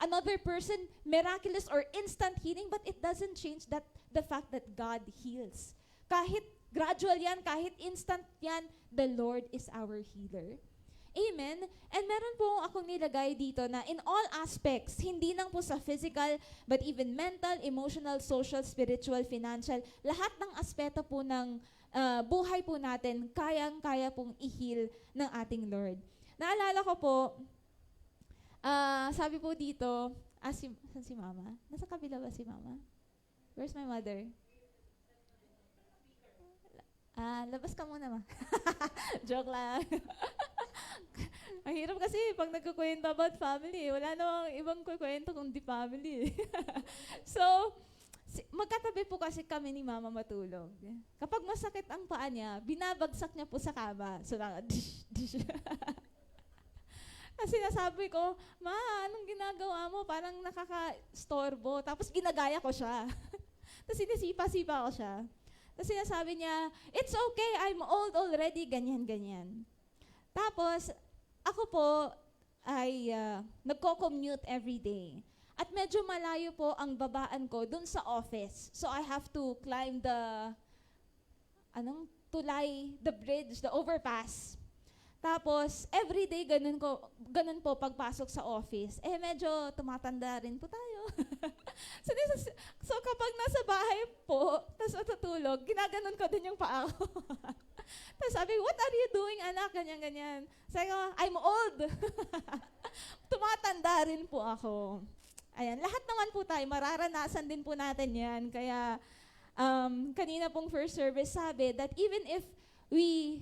another person, miraculous or instant healing, but it doesn't change the fact that God heals. Kahit gradual yan, kahit instant yan, the Lord is our healer. Amen? And meron po akong nilagay dito na in all aspects, hindi lang po sa physical, but even mental, emotional, social, spiritual, financial, lahat ng aspeto po ng buhay po natin, kayang-kaya pong i-heal ng ating Lord. Naalala ko po, sabi po dito, saan si Mama? Nasa kabila ba si Mama? Where's my mother? Labas ka muna, Ma. Joke lang. Ang hirap kasi pag nagkukwento about family, wala namang ibang kukwento kundi family. So, magkatabi po kasi kami ni Mama matulog. Kapag masakit ang paa niya, binabagsak niya po sa kama. So, dish, dish. Kasi nasabi ko, Ma, anong ginagawa mo? Parang nakaka-storbo. Tapos ginagaya ko siya. Tapos sinisipa-sipa ko siya. Tapos sinasabi niya, it's okay, I'm old already, ganyan-ganyan. Tapos, ako po ay nagko-commute every day. At medyo malayo po ang babaan ko dun sa office. So I have to climb the bridge, the overpass. Tapos, everyday ganun po pagpasok sa office. Medyo tumatanda rin po tayo. so kapag nasa bahay po, tapos matutulog, ginaganon ko din yung paa ko. Tapos sabi, what are you doing, anak? Ganyan-ganyan. Sabi ko, I'm old. Tumatanda rin po ako. Ayan, lahat naman po tayo, mararanasan din po natin yan. Kaya, kanina pong first service sabi that even if we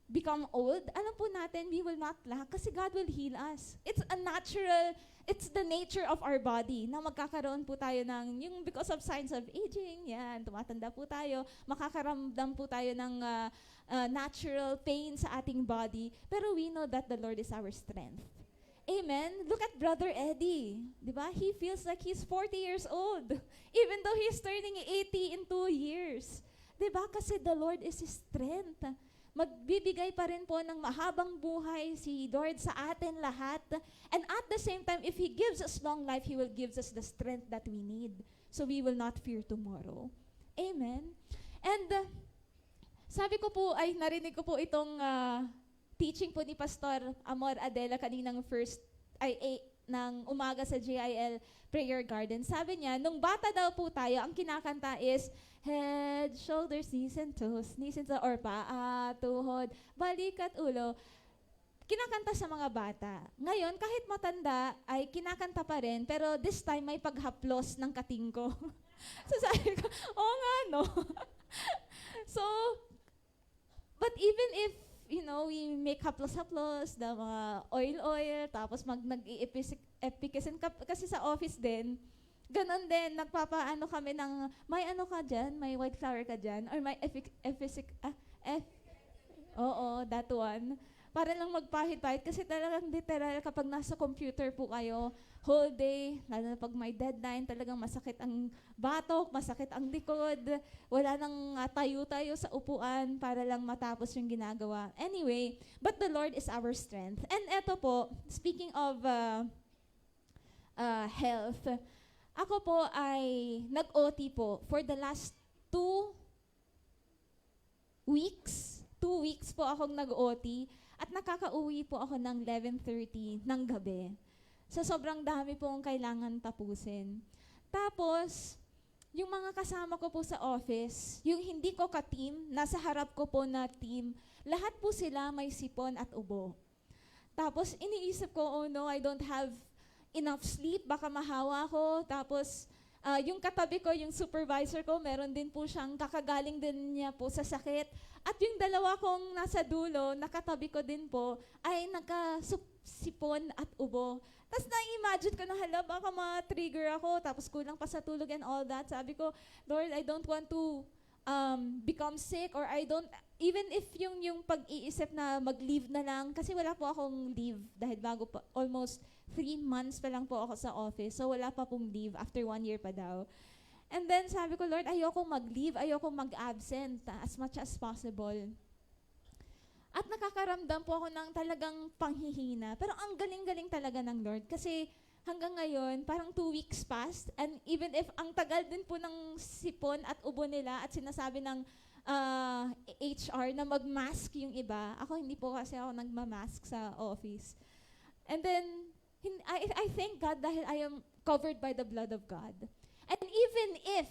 become old, alam po natin, we will not lack kasi God will heal us. It's the nature of our body na magkakaroon po tayo yung because of signs of aging, yan, tumatanda po tayo, makakaramdam po tayo ng natural pain sa ating body, pero we know that the Lord is our strength. Amen? Look at Brother Eddie. Diba? He feels like he's 40 years old, even though he's turning 80 in 2 years. Diba? Kasi the Lord is His strength. Magbibigay pa rin po ng mahabang buhay si Lord sa atin lahat. And at the same time, if He gives us long life, He will give us the strength that we need. So we will not fear tomorrow. Amen? And sabi ko po, narinig ko po itong teaching po ni Pastor Amor Adela kaninang ng umaga sa JIL Prayer Garden. Sabi niya, nung bata daw po tayo, ang kinakanta is head, shoulders, knees and toes, or paa, tuhod, balik at ulo. Kinakanta sa mga bata. Ngayon, kahit matanda, ay kinakanta pa rin, pero this time may paghaplos ng kating ko. So sabi ko, oo nga, no? So, but even if, we make haplos-haplos, the mga oil-oil, tapos nag-i-efficacy kasi sa office din, ganon din, nagpapaano kami ng, may ano ka dyan, may white flower ka dyan, or may oo, that one. para lang magpahit-pahit. Kasi talagang literal kapag nasa computer po kayo, whole day, lalo na pag may deadline, talagang masakit ang batok, masakit ang likod, wala nang tayo-tayo sa upuan para lang matapos yung ginagawa. Anyway, but the Lord is our strength. And eto po, speaking of health, ako po ay nag-OT po for the last 2 weeks. 2 weeks po akong nag-OT at nakakauwi po ako ng 11:30 ng gabi. So sobrang dami pong kailangan tapusin. Tapos, yung mga kasama ko po sa office, yung hindi ko ka-team, nasa harap ko po na team, lahat po sila may sipon at ubo. Tapos iniisip ko, oh no, I don't have enough sleep, baka mahawa ko. Tapos yung katabi ko, yung supervisor ko, meron din po siyang kakagaling din niya po sa sakit. At yung dalawa kong nasa dulo, nakatabi ko din po, ay nagkasipon at ubo. Tapos na-imagine ko na, hala, baka ma-trigger ako, tapos kulang pa sa tulog and all that. Sabi ko, Lord, I don't want to become sick, or I don't, even if yung pag-iisip na mag-leave na lang, kasi wala po akong leave, dahil bago pa, almost 3 months pa lang po ako sa office, so wala pa pong leave, after 1 year pa daw. And then sabi ko, Lord, ayokong mag-leave, ayokong mag-absent as much as possible. At nakakaramdam po ako ng talagang panghihina. Pero ang galing-galing talaga ng Lord. Kasi hanggang ngayon, parang 2 weeks passed. And even if ang tagal din po ng sipon at ubo nila at sinasabi ng HR na mag-mask yung iba, ako hindi po kasi ako nagmamask sa office. And then, I thank God dahil I am covered by the blood of God. And even if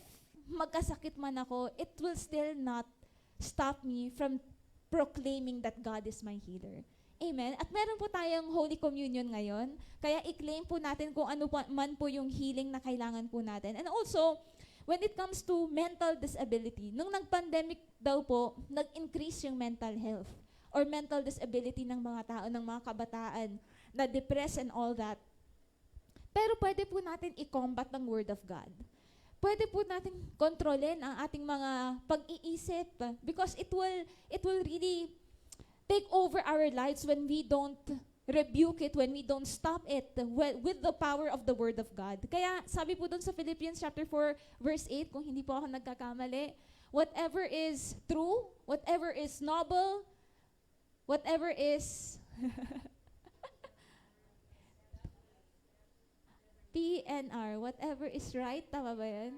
magkasakit man ako, it will still not stop me from proclaiming that God is my healer. Amen? At meron po tayong Holy Communion ngayon, kaya i-claim po natin kung ano man po yung healing na kailangan po natin. And also, when it comes to mental disability, nung nag-pandemic daw po, nag-increase yung mental health or mental disability ng mga tao, ng mga kabataan, na depressed and all that. Pero pwede po natin i-combat ng Word of God. Pwede po natin kontrolin ang ating mga pag-iisip because it will really take over our lives when we don't rebuke it, when we don't stop it with the power of the Word of God. Kaya sabi po dun sa Philippians chapter 4 verse 8, kung hindi po ako nagkakamali, whatever is true, whatever is noble, whatever is PNR, whatever is right, tama ba yan?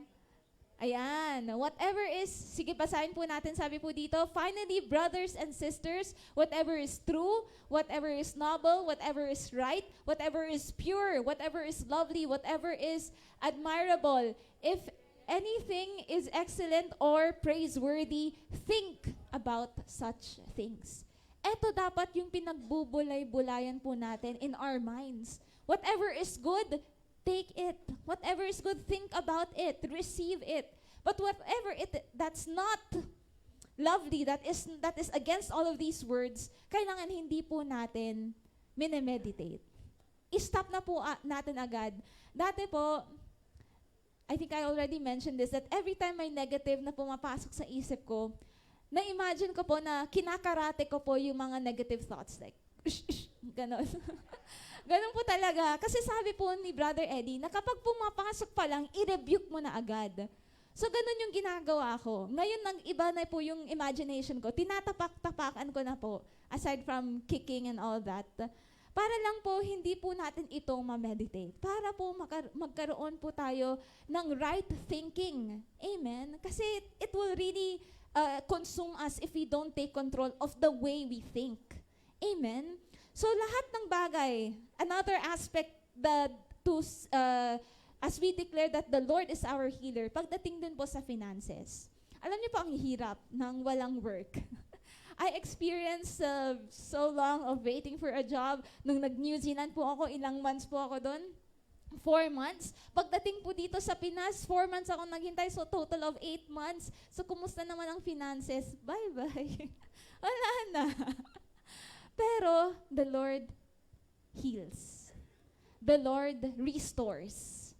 Ayan, whatever is, sige basahin po natin, sabi po dito, finally, brothers and sisters, whatever is true, whatever is noble, whatever is right, whatever is pure, whatever is lovely, whatever is admirable, if anything is excellent or praiseworthy, think about such things. Ito dapat yung pinagbubulay-bulayan po natin in our minds. Whatever is good, take it. Whatever is good, think about it. Receive it. But whatever that's not lovely, that is against all of these words, kailangan hindi po natin minemeditate. I-stop na po natin agad. Dati po, I think I already mentioned this, that every time may negative na pumapasok sa isip ko, na-imagine ko po na kinakarate ko po yung mga negative thoughts. Like, ganon. Ganun po talaga. Kasi sabi po ni Brother Eddie, na kapag pumapasok pa lang, i-rebuke mo na agad. So, ganun yung ginagawa ko. Ngayon, nag-iba na po yung imagination ko. Tinatapak-tapakan ko na po, aside from kicking and all that. Para lang po, hindi po natin ito ma-meditate. Para po magkaroon po tayo ng right thinking. Amen? Kasi it will really consume us if we don't take control of the way we think. Amen? So lahat ng bagay, another aspect that as we declare that the Lord is our healer, pagdating din po sa finances. Alam niyo po ang hirap ng walang work. I experienced so long of waiting for a job. Nung nag-New Zealand po ako, ilang months po ako doon? 4 months. Pagdating po dito sa Pinas, 4 months ako naghintay, so total of 8 months. So kumusta naman ang finances? Bye-bye. Wala na. Pero, the Lord heals. The Lord restores.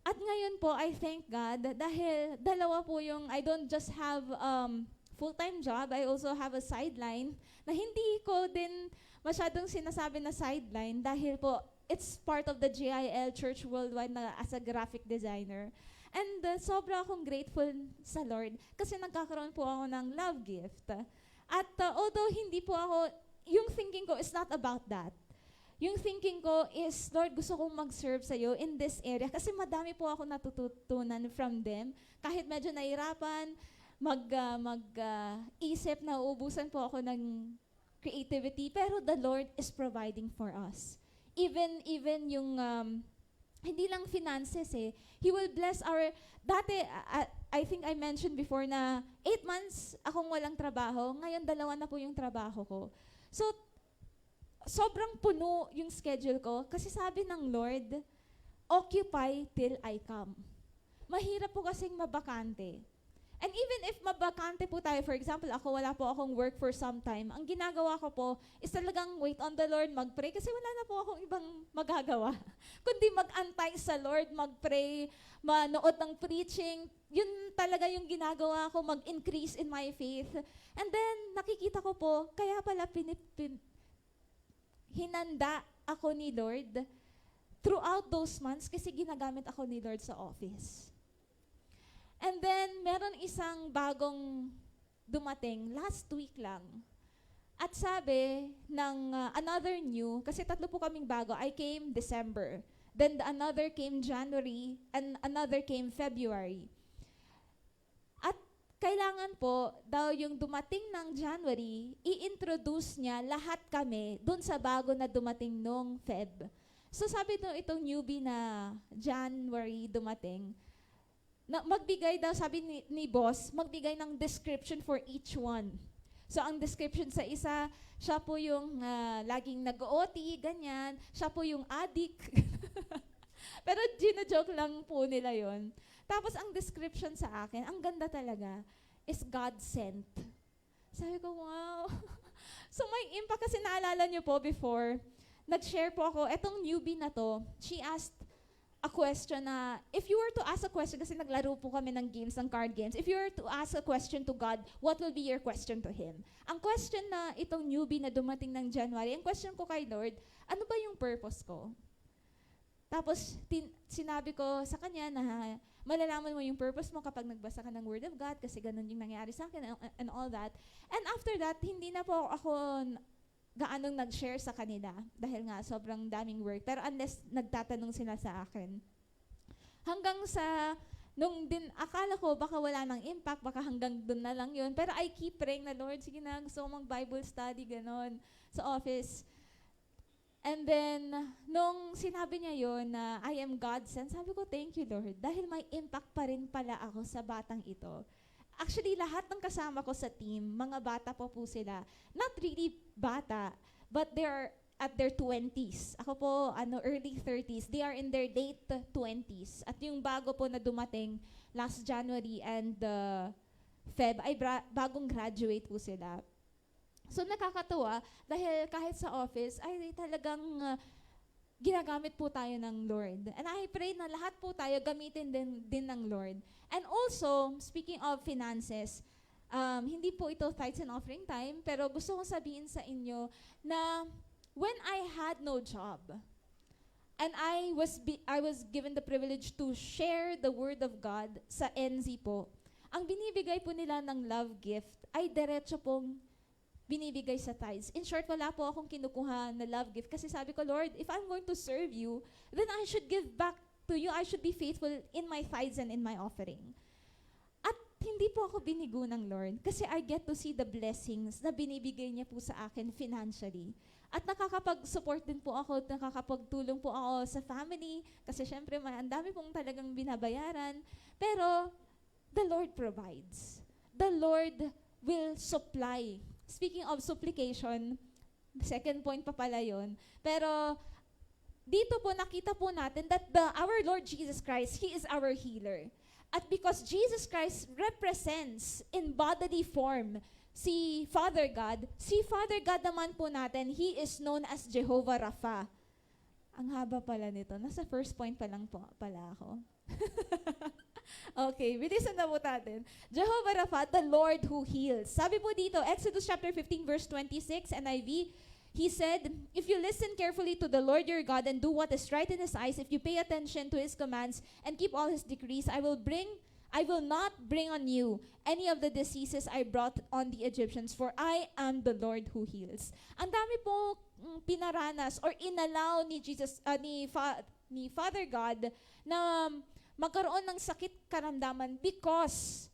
At ngayon po, I thank God dahil dalawa po yung, I don't just have full-time job. I also have a sideline na hindi ko din masyadong sinasabi na sideline dahil po it's part of the GIL Church Worldwide na as a graphic designer. And sobra akong grateful sa Lord kasi nagkakaroon po ako ng love gift. At although hindi po ako, yung thinking ko is not about that. Yung thinking ko is, Lord, gusto kong mag-serve sa'yo in this area kasi madami po ako natututunan from them. Kahit medyo nahirapan, isip na uubusan po ako ng creativity, pero the Lord is providing for us. Even yung, hindi lang finances He will bless our, dati, I think I mentioned before na 8 months akong walang trabaho, ngayon 2 na po yung trabaho ko. So, sobrang puno yung schedule ko kasi sabi ng Lord, occupy till I come. Mahirap po kasing mabakante. And even if mabakante po tayo, for example, ako wala po akong work for some time, ang ginagawa ko po is talagang wait on the Lord, mag-pray, kasi wala na po akong ibang magagawa. Kundi mag-antay sa Lord, mag-pray, manood ng preaching, yun talaga yung ginagawa ko, mag-increase in my faith. And then, nakikita ko po, kaya pala hinanda ako ni Lord throughout those months kasi ginagamit ako ni Lord sa office. And then, meron isang bagong dumating last week lang. At sabi ng another new, kasi 3 po kaming bago, I came December. Then another came January, and another came February. At kailangan po, daw yung dumating ng January, i-introduce niya lahat kami dun sa bago na dumating nung Feb. So sabi nung itong newbie na January dumating, na magbigay daw, sabi ni boss, magbigay ng description for each one. So ang description sa isa, siya po yung laging nag-OT, ganyan. Siya po yung addict. Pero gino-joke lang po nila yon. Tapos ang description sa akin, ang ganda talaga, is God sent. Sabi ko, wow. So may impact kasi naalala niyo po before, nag-share po ako, etong newbie na to, she asked a question na, if you were to ask a question, kasi naglaro po kami ng games, ng card games, if you were to ask a question to God, what will be your question to Him? Ang question na itong newbie na dumating ng January, ang question ko kay Lord, ano ba yung purpose ko? Tapos, sinabi ko sa kanya na malalaman mo yung purpose mo kapag nagbasa ka ng Word of God, kasi ganun yung nangyari sa akin and all that. And after that, hindi na po ako gaanong nag-share sa kanila dahil nga sobrang daming work. Pero unless nagtatanong sila sa akin. Hanggang sa, akala ko baka wala nang impact, baka hanggang dun na lang yun. Pero I keep praying na, Lord, sige na, gusto ko mag-Bible study, ganon, sa office. And then, nung sinabi niya yun na I am God sent, sabi ko, thank you, Lord. Dahil may impact pa rin pala ako sa batang ito. Actually, lahat ng kasama ko sa team, mga bata po sila. Not really bata, but they are at their 20s. Ako po, early 30s. They are in their late 20s. At yung bago po na dumating last January and Feb, ay bagong graduate po sila. So nakakatuwa dahil kahit sa office, ay talagang ginagamit po tayo ng Lord. And I pray na lahat po tayo gamitin din ng Lord. And also, speaking of finances, hindi po ito tithes and offering time, pero gusto kong sabihin sa inyo na when I had no job, and I was given the privilege to share the Word of God sa NZ po, ang binibigay po nila ng love gift ay diretso pong binibigay sa tithes. In short, wala po akong kinukuha na love gift kasi sabi ko, Lord, if I'm going to serve you, then I should give back to you. I should be faithful in my tithes and in my offering. At hindi po ako binigo ng Lord kasi I get to see the blessings na binibigay niya po sa akin financially. At nakakapag-support din po ako, nakakapagtulong po ako sa family kasi syempre ang dami pong talagang binabayaran. Pero the Lord provides. The Lord will supply. Speaking of supplication, second point pa pala yun. Pero dito po nakita po natin that our Lord Jesus Christ, He is our healer. At because Jesus Christ represents in bodily form si Father God naman po natin, He is known as Jehovah Rapha. Ang haba pala nito. Nasa first point pa lang po pala ako. Okay, bilisan na po natin. Jehovah Rapha, the Lord who heals. Sabi po dito, Exodus chapter 15 verse 26, NIV, He said, if you listen carefully to the Lord your God and do what is right in His eyes, if you pay attention to His commands and keep all His decrees, I will not bring on you any of the diseases I brought on the Egyptians, for I am the Lord who heals. Ang dami po pinaranas or inalaw ni Jesus, ni Father God na magkaroon ng sakit karamdaman because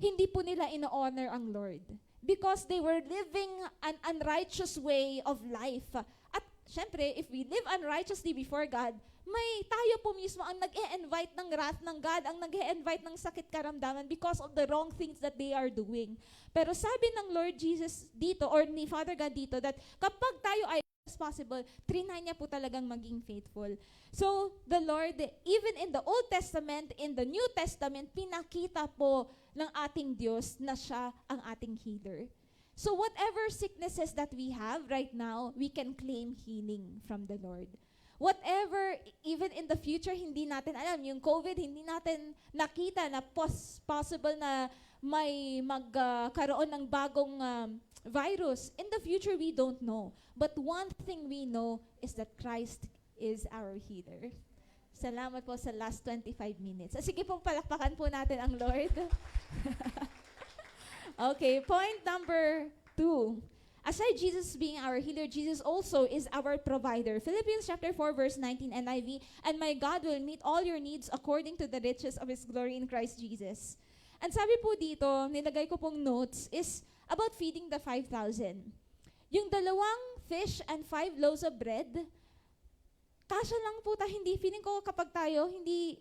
hindi po nila ino-honor ang Lord. Because they were living an unrighteous way of life. At syempre, if we live unrighteously before God, may tayo po mismo ang nag-e-invite ng wrath ng God, ang nag-e-invite ng sakit karamdaman because of the wrong things that they are doing. Pero sabi ng Lord Jesus dito, or ni Father God dito, that kapag tayo ay as possible, trinay niya po talagang maging faithful. So, the Lord, even in the Old Testament, in the New Testament, pinakita po ng ating Diyos na siya ang ating healer. So, whatever sicknesses that we have right now, we can claim healing from the Lord. Whatever, even in the future, hindi natin alam. Yung COVID, hindi natin nakita na possible na may magkaroon ng bagong virus. In the future, we don't know. But one thing we know is that Christ is our healer. Salamat po sa last 25 minutes. Sige pong palakpakan po natin ang Lord. Okay, point number 2. Aside Jesus being our healer, Jesus also is our provider. Philippians chapter 4 verse 19 NIV, and my God will meet all your needs according to the riches of His glory in Christ Jesus. And sabi po dito, nilagay ko pong notes, is about feeding the 5,000. Yung 2 fish and 5 loaves of bread, kasya lang po hindi feeling ko kapag tayo, hindi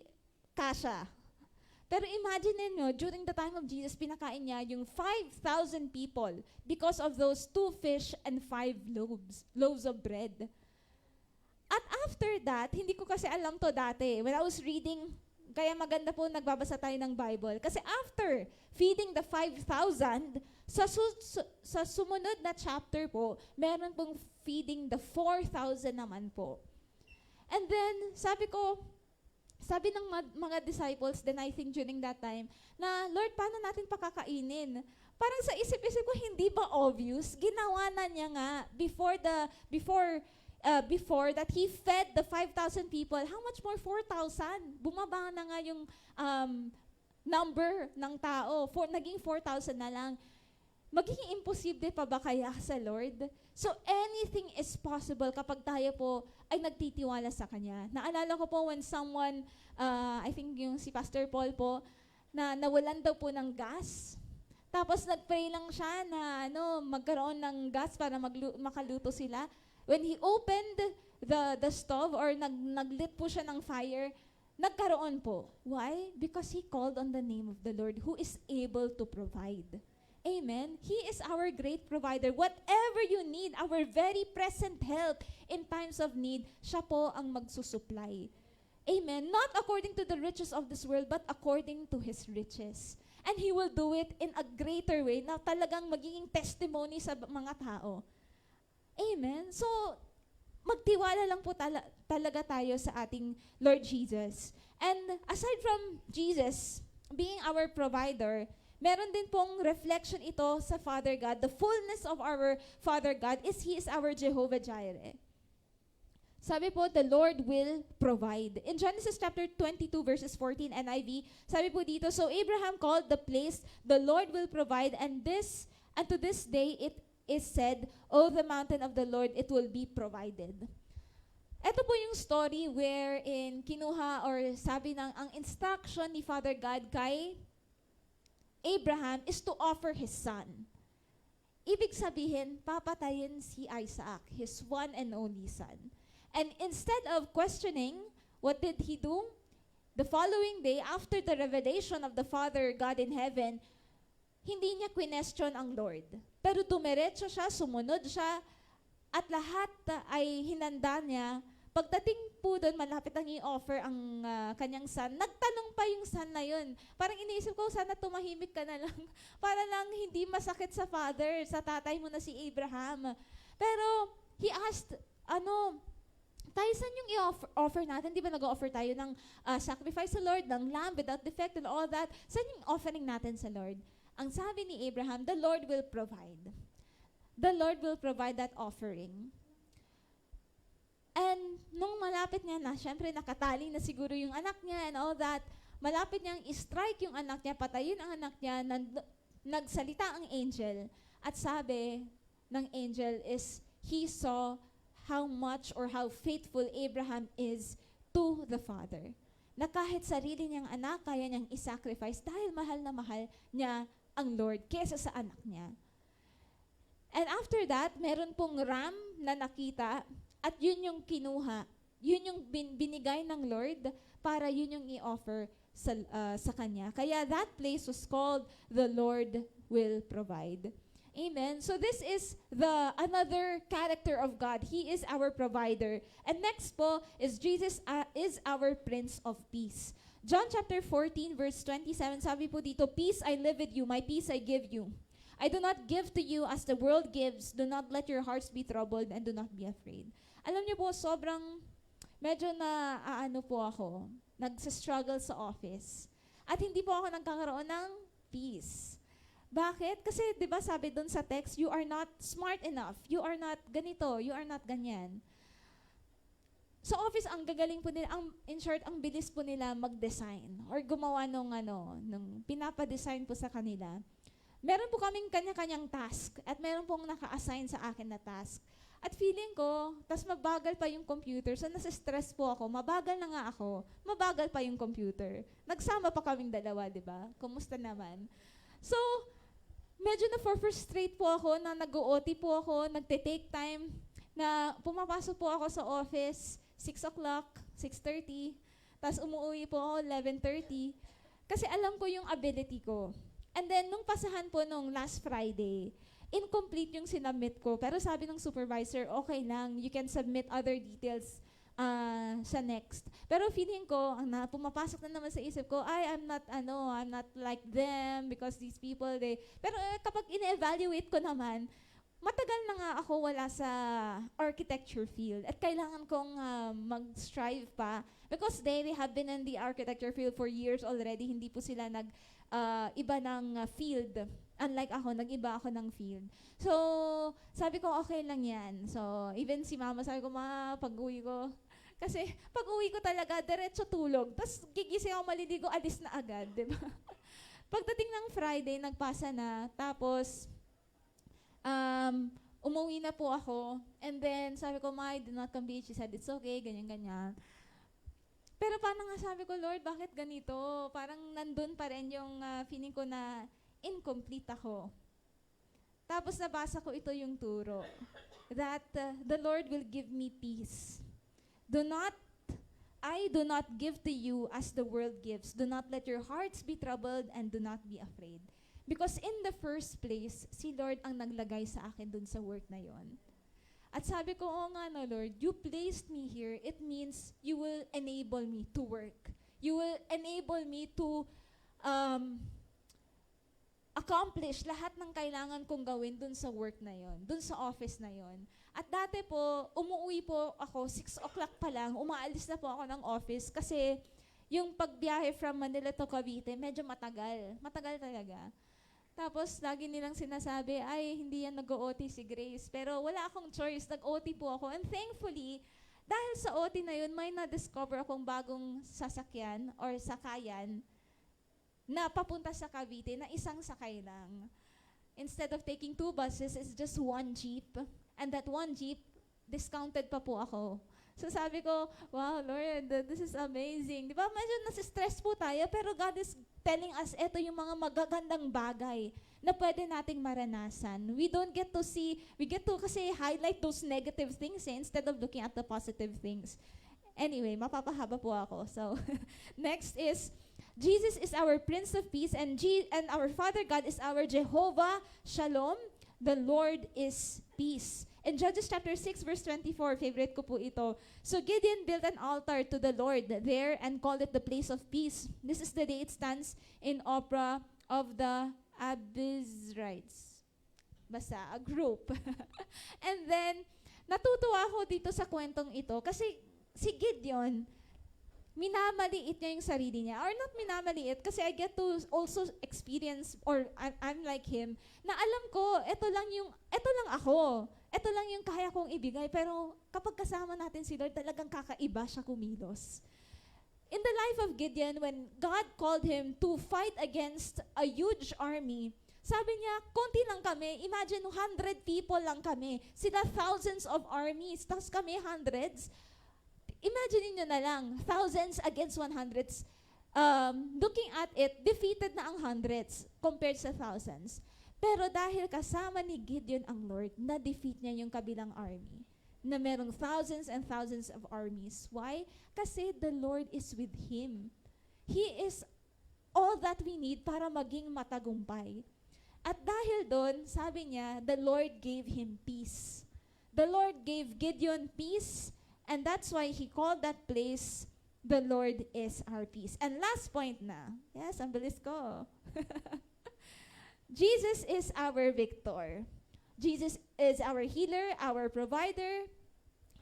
kasya. Pero imagine niyo, during the time of Jesus, pinakain niya yung 5,000 people because of those 2 fish and 5 loaves of bread. At after that, hindi ko kasi alam to dati. When I was reading, kaya maganda po nagbabasa tayo ng Bible. Kasi after feeding the 5,000, sa sumunod na chapter po, meron pong feeding the 4,000 naman po. And then, sabi ng mga disciples, then I think during that time, na Lord, paano natin pakakainin? Parang sa isip-isip ko, hindi ba obvious? Ginawa na niya nga before that He fed the 5,000 people. How much more 4,000? Bumaba na nga yung number ng tao. Naging 4,000 na lang. Magiging imposible pa ba kaya sa Lord? So anything is possible kapag tayo po ay nagtitiwala sa Kanya. Naalala ko po when someone, I think yung si Pastor Paul po, na nawalan daw po ng gas. Tapos nagpray lang siya na magkaroon ng gas para makaluto sila. When he opened the stove or naglit po siya ng fire, nagkaroon po. Why? Because he called on the name of the Lord who is able to provide. Amen. He is our great provider. Whatever you need, our very present help in times of need, siya po ang magsusupply. Amen. Not according to the riches of this world, but according to His riches. And He will do it in a greater way na talagang magiging testimony sa mga tao. Amen. So, magtiwala lang po talaga tayo sa ating Lord Jesus. And aside from Jesus being our provider, meron din pong reflection ito sa Father God. The fullness of our Father God is He is our Jehovah Jireh. Sabi po, the Lord will provide. In Genesis chapter 22 verses 14 NIV, sabi po dito, so Abraham called the place, the Lord will provide, and to this day it is said, oh, the mountain of the Lord, it will be provided. Ito po yung story wherein kinuha or sabi ang instruction ni Father God kay Abraham is to offer his son. Ibig sabihin, papatayin si Isaac, his one and only son. And instead of questioning, what did he do? The following day, after the revelation of the Father God in heaven, hindi niya question ang Lord. Pero dumiretso siya, sumunod siya, at lahat ay hinanda niya. Pagdating po doon, malapit ang i-offer ang kanyang son. Nagtanong pa yung son na yun. Parang iniisip ko, sana tumahimik ka na lang. Para lang hindi masakit sa father, sa tatay mo na si Abraham. Pero he asked, tayo saan yung i-offer natin? Di ba nag-offer tayo ng sacrifice sa Lord, ng lamb without defect and all that? Saan yung offering natin sa Lord? Ang sabi ni Abraham, the Lord will provide. The Lord will provide that offering. And nung malapit niya na, syempre nakatali na siguro yung anak niya and all that, malapit niyang i-strike yung anak niya, patayin ang anak niya, nagsalita ang angel, at sabi ng angel is, he saw how much or how faithful Abraham is to the Father. Na kahit sarili niyang anak, kaya niyang isacrifice dahil mahal na mahal niya ang Lord kesa sa anak niya. And after that, meron pong ram na nakita at yun yung kinuha. Yun yung binigay ng Lord para yun yung i-offer sa kanya. Kaya that place was called the Lord will provide. Amen. So this is another character of God. He is our provider. And next po is Jesus is our Prince of Peace. John chapter 14 verse 27, sabi po dito, "Peace I live with you, my peace I give you. I do not give to you as the world gives. Do not let your hearts be troubled and do not be afraid." Alam niyo po, sobrang medyo po ako, nagsa-struggle sa office. At hindi po ako nagkakaroon ng peace. Bakit? Kasi 'di ba sabi doon sa text, you are not smart enough. You are not ganito, you are not ganyan. Sa office ang gagaling po nila, in short, ang bilis po nila mag-design or gumawa nung pinapa-design po sa kanila. Meron po kaming kanya-kanyang task at meron pong naka-assign sa akin na task. At feeling ko, tas mabagal pa yung computer. So nasa-stress po ako, mabagal na nga ako, mabagal pa yung computer. Nagsama pa kaming dalawa, 'di ba? Kumusta naman? So, medyo na-frustrate po ako na nag-OT po ako, nagte-take time, na pumapasok po ako sa office, 6 o'clock, 6:30, tapos umuwi po ako 11:30, kasi alam ko yung ability ko. And then, nung pasahan po nung last Friday, incomplete yung sinubmit ko, pero sabi ng supervisor, okay lang, you can submit other details sa next. Pero feeling ko, pumapasok na naman sa isip ko, I'm not like them because these people, pero kapag ine-evaluate ko naman, matagal na nga ako wala sa architecture field at kailangan kong mag-strive pa because they have been in the architecture field for years already. Hindi po sila iba ng field. Unlike ako, nag-iba ako ng field. So, sabi ko, okay lang yan. So, even si mama, sabi ko, pag-uwi ko, kasi pag-uwi ko talaga, diretso tulog. Tapos, gigising ako, maliligo, alis na agad, di ba? Pagdating ng Friday, nagpasa na. Tapos, umuwi na po ako. And then, sabi ko, Ma, I did not come beach. She said, it's okay, ganyan-ganyan. Pero paano nga sabi ko, Lord, bakit ganito? Parang nandun pa rin yung feeling ko na incomplete ako. Tapos nabasa ko ito yung turo. That the Lord will give me peace. I do not give to you as the world gives. Do not let your hearts be troubled and do not be afraid. Because in the first place, si Lord ang naglagay sa akin dun sa work na yon. At sabi ko, nga no Lord, you placed me here. It means you will enable me to work. You will enable me to accomplish lahat ng kailangan kong gawin dun sa work na yon, dun sa office na yon. At dati po, umuwi po ako, 6 o'clock pa lang, umaalis na po ako ng office kasi yung pagbiyahe from Manila to Cavite, medyo matagal. Matagal talaga. Tapos, lagi nilang sinasabi, ay, hindi yan nag-OT si Grace. Pero wala akong choice, nag-OT po ako. And thankfully, dahil sa OT na yun, may na-discover akong bagong sasakyan or sakayan na papunta sa Cavite na isang sakay lang. Instead of taking 2 buses, it's just 1 jeep. And that 1 jeep, discounted pa po ako. So sabi ko, wow, Lord, this is amazing. Di ba, medyo nasi-stress po tayo, pero God is telling us, eto yung mga magagandang bagay na pwede nating maranasan. We get to kasi highlight those negative things instead of looking at the positive things. Anyway, mapapahaba po ako. So, next is, Jesus is our Prince of Peace and our Father God is our Jehovah Shalom. The Lord is peace. In Judges chapter 6 verse 24, favorite ko po ito. So Gideon built an altar to the Lord there and called it the place of peace. This is the day it stands in Ophrah of the Abiezrites. Basta, a group. And then, natutuwa ako dito sa kwentong ito kasi si Gideon, minamaliit niya yung sarili niya. Or not minamaliit, kasi I get to also experience, or I'm like him, na alam ko, ito lang ako. Ito lang yung kaya kong ibigay. Pero kapag kasama natin si Lord, talagang kakaiba siya kumilos. In the life of Gideon, when God called him to fight against a huge army, sabi niya, konti lang kami. Imagine, 100 people lang kami. Sila thousands of armies, tapos kami hundreds. Imagine niyo na lang, thousands against 100s. Looking at it, defeated na ang hundreds compared sa thousands. Pero dahil kasama ni Gideon ang Lord, na-defeat niya yung kabilang army, na merong thousands and thousands of armies. Why? Kasi the Lord is with him. He is all that we need para maging matagumpay. At dahil doon, sabi niya, the Lord gave him peace. The Lord gave Gideon peace, and that's why he called that place, the Lord is our peace. And last point na. Yes, ang bilis ko. Jesus is our victor. Jesus is our healer, our provider,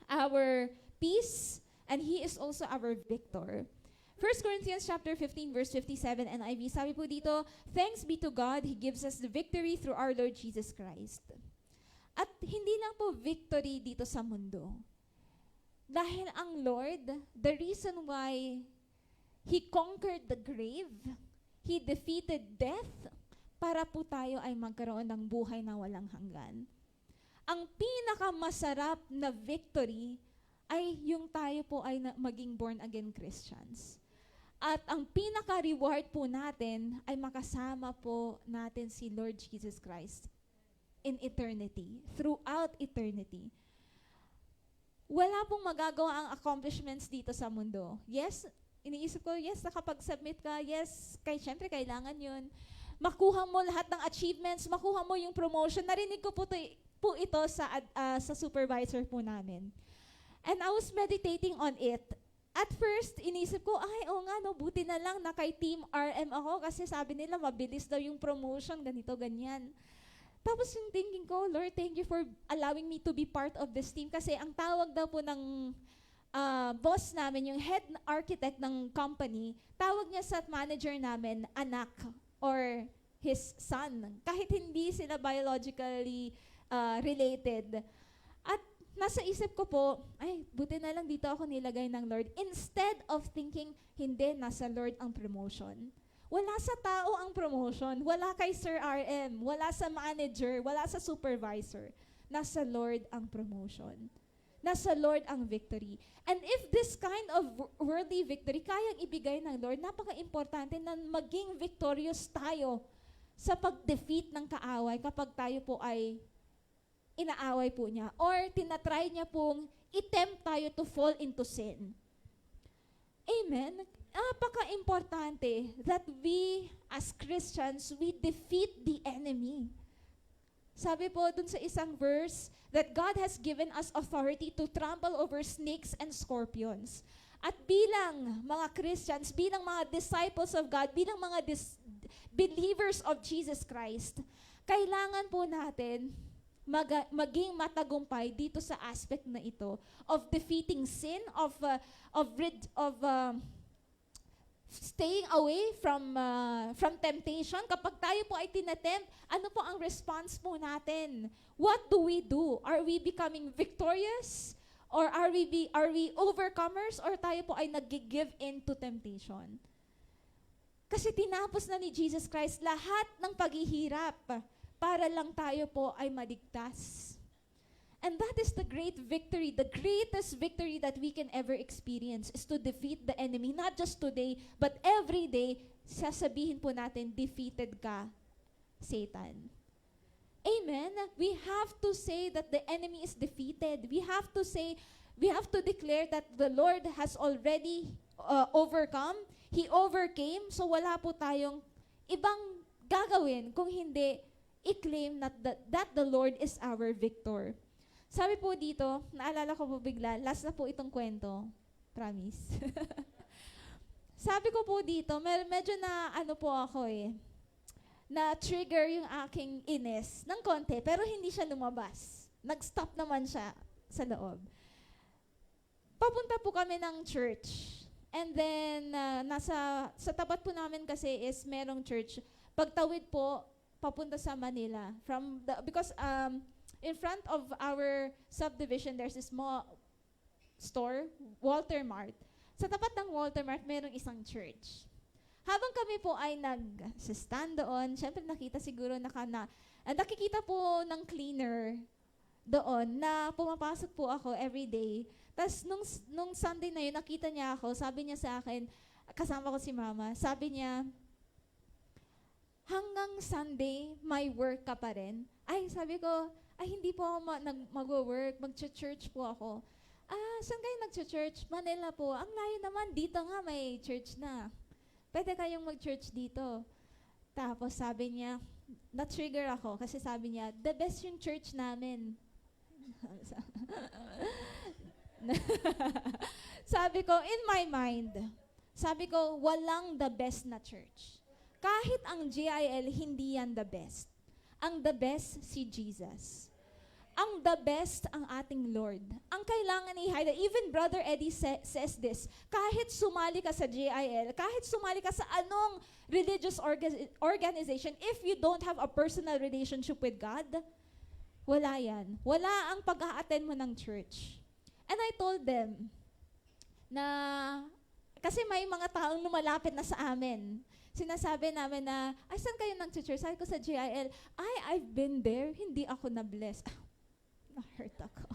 our peace, and He is also our victor. 1 Corinthians chapter 15, verse 57 NIV, sabi po dito, thanks be to God, He gives us the victory through our Lord Jesus Christ. At hindi lang po victory dito sa mundo. Dahil ang Lord, the reason why He conquered the grave, He defeated death, para po tayo ay magkaroon ng buhay na walang hanggan. Ang pinakamasarap na victory ay yung tayo po ay maging born-again Christians. At ang pinaka-reward po natin ay makasama po natin si Lord Jesus Christ in eternity, throughout eternity. Wala pong magagawa ang accomplishments dito sa mundo. Yes, iniisip ko, yes, nakapag-submit ka, yes, syempre kailangan yun. Makuha mo lahat ng achievements, makuha mo yung promotion. Narinig ko po ito sa supervisor po namin. And I was meditating on it. At first, inisip ko, oo nga, no, buti na lang na kay Team RM ako kasi sabi nila mabilis daw yung promotion, ganito, ganyan. Tapos yung thinking ko, Lord, thank you for allowing me to be part of this team kasi ang tawag daw po ng boss namin, yung head architect ng company, tawag niya sa manager namin, anak, or his son, kahit hindi sila biologically related. At nasa isip ko po, buti na lang dito ako nilagay ng Lord. Instead of thinking, hindi, nasa Lord ang promotion. Wala sa tao ang promotion. Wala kay Sir RM. Wala sa manager. Wala sa supervisor. Nasa Lord ang promotion. Nasa Lord ang victory. And if this kind of worldly victory kayang ibigay ng Lord, napaka-importante na maging victorious tayo sa pag-defeat ng kaaway kapag tayo po ay inaaway po niya or tinatry niya pong i-tempt tayo to fall into sin. Amen? Napaka-importante that we as Christians, we defeat the enemy. Sabi po dun sa isang verse, that God has given us authority to trample over snakes and scorpions. At bilang mga Christians, bilang mga disciples of God, bilang mga believers of Jesus Christ, kailangan po natin maging matagumpay dito sa aspect na ito of defeating sin, of staying away from temptation. Kapag tayo po ay tinatempt, ano po ang response po natin? What do we do? Are we becoming victorious? Or are we overcomers? Or tayo po ay nag-give in to temptation? Kasi tinapos na ni Jesus Christ lahat ng paghihirap para lang tayo po ay maligtas. And that is the great victory, the greatest victory that we can ever experience is to defeat the enemy, not just today, but every day, sasabihin po natin, defeated ka, Satan. Amen? We have to say that the enemy is defeated. We have to declare that the Lord has already overcome. He overcame, so wala po tayong ibang gagawin kung hindi i-claim that the Lord is our victor. Sabi po dito, naalala ko po bigla, last na po itong kwento. Promise. Sabi ko po dito, medyo na ano po ako na-trigger yung aking inis ng konti, pero hindi siya lumabas. Nag-stop naman siya sa loob. papunta po kami ng church. And then, sa tapat po namin kasi is merong church. Pagtawid po, papunta sa Manila. Because in front of our subdivision, there's a small store, Walter Mart. Sa tapat ng Walter Mart, merong isang church. Habang kami po ay nag-stand doon, syempre nakita siguro nakikita po ng cleaner doon na pumapasok po ako every day. Tapos nung Sunday na yun, nakita niya ako, sabi niya sa akin, kasama ko si Mama, sabi niya, hanggang Sunday, may work ka pa rin? Ay, sabi ko, ay hindi po ako mag-work, mag-church po ako. Saan kayo nag-church? Manila po. Ang layo naman, dito nga may church na. Pwede kayong mag-church dito. Tapos sabi niya, na-trigger ako kasi sabi niya, the best yung church namin. Sabi ko, in my mind, sabi ko, walang the best na church. Kahit ang GIL, hindi yan the best. Ang the best, si Jesus. Ang the best, ang ating Lord. Ang kailangan i-highlight, even Brother Eddie says this, kahit sumali ka sa GIL, kahit sumali ka sa anong religious organization, if you don't have a personal relationship with God, wala yan. Wala ang pag-a-attend mo ng church. And I told them na, kasi may mga taong lumalapit na sa amin. Sinasabi namin na, ay, saan kayo nag-church? Sabi ko sa GIL, I've been there, hindi ako na-bless. Na-hurt ako.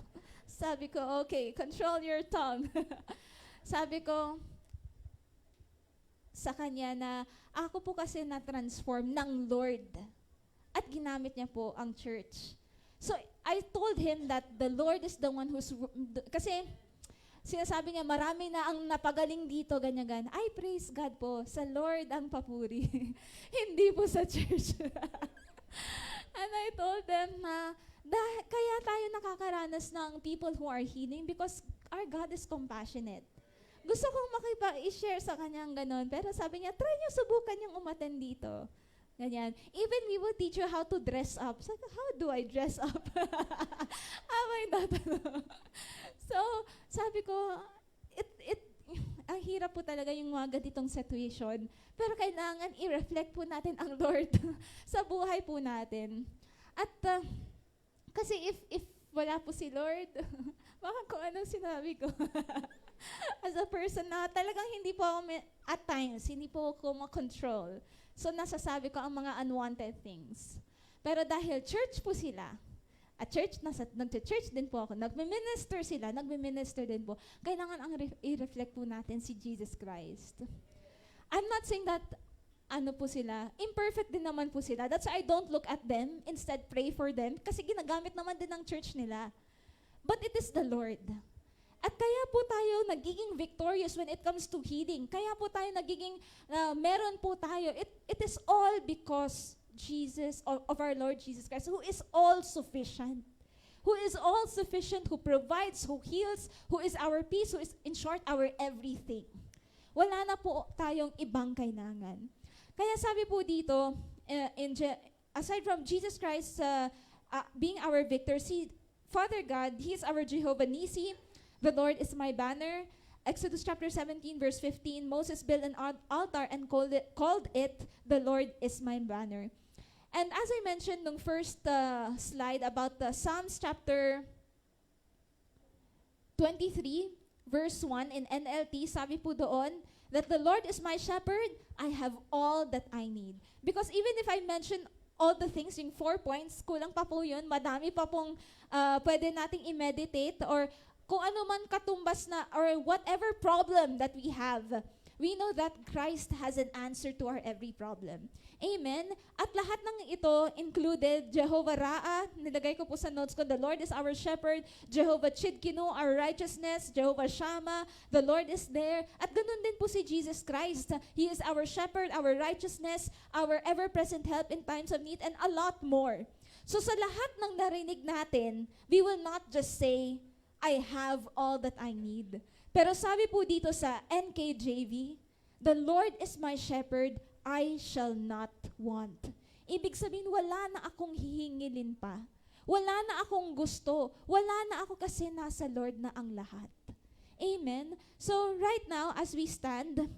Sabi ko, okay, control your tongue. Sabi ko sa kanya na, ako po kasi na-transform ng Lord. At ginamit niya po ang church. So, I told him that the Lord is the one kasi sinasabi niya, marami na ang napagaling dito, ganyan-ganyan. Ay, praise God po, sa Lord ang papuri. Hindi po sa church. And I told them na, kaya tayo nakakaranas ng people who are healing because our God is compassionate. Gusto kong i-share sa kanyang ganon, pero sabi niya, try niyo subukan yung umattend dito. Ganyan. Even we will teach you how to dress up. So, how do I dress up? So, sabi ko, ang hirap po talaga yung mga ganitong situation. Pero kailangan i-reflect po natin ang Lord sa buhay po natin. At kasi if wala po si Lord, baka kung anong sinabi ko. As a person na talagang hindi po ako, at times, hindi po ako makontrol. So, nasasabi ko ang mga unwanted things. Pero dahil church po sila, at nag-church din po ako, nagme-minister sila, nagme-minister din po, kailangan i-reflect po natin si Jesus Christ. I'm not saying that, po sila, imperfect din naman po sila. That's why I don't look at them, instead pray for them, kasi ginagamit naman din ng church nila. But it is the Lord. At kaya po tayo nagiging victorious when it comes to healing. Kaya po tayo nagiging, meron po tayo. It is all because Jesus, of our Lord Jesus Christ, who is all sufficient. Who is all sufficient, who provides, who heals, who is our peace, who is, in short, our everything. Wala na po tayong ibang kailangan. Kaya sabi po dito, aside from Jesus Christ being our victor, see, Father God, He is our Jehovah Nissi. The Lord is my banner. Exodus chapter 17, verse 15, Moses built an altar and called it, the Lord is my banner. And as I mentioned nung first slide about the Psalms chapter 23, verse 1 in NLT, sabi po doon, that the Lord is my shepherd, I have all that I need. Because even if I mention all the things, yung 4 points, kulang pa po yun, madami pa pong pwede nating i-meditate or kung ano man katumbas na or whatever problem that we have, we know that Christ has an answer to our every problem. Amen? At lahat ng ito included, Jehovah Ra'a, nilagay ko po sa notes ko, the Lord is our shepherd, Jehovah Chidkinu, our righteousness, Jehovah Shammah, the Lord is there. At ganun din po si Jesus Christ. He is our shepherd, our righteousness, our ever-present help in times of need, and a lot more. So sa lahat ng narinig natin, we will not just say, I have all that I need. Pero sabi po dito sa NKJV, the Lord is my shepherd, I shall not want. Ibig sabihin, wala na akong hihingilin pa. Wala na akong gusto. Wala na ako kasi nasa Lord na ang lahat. Amen. So right now, as we stand,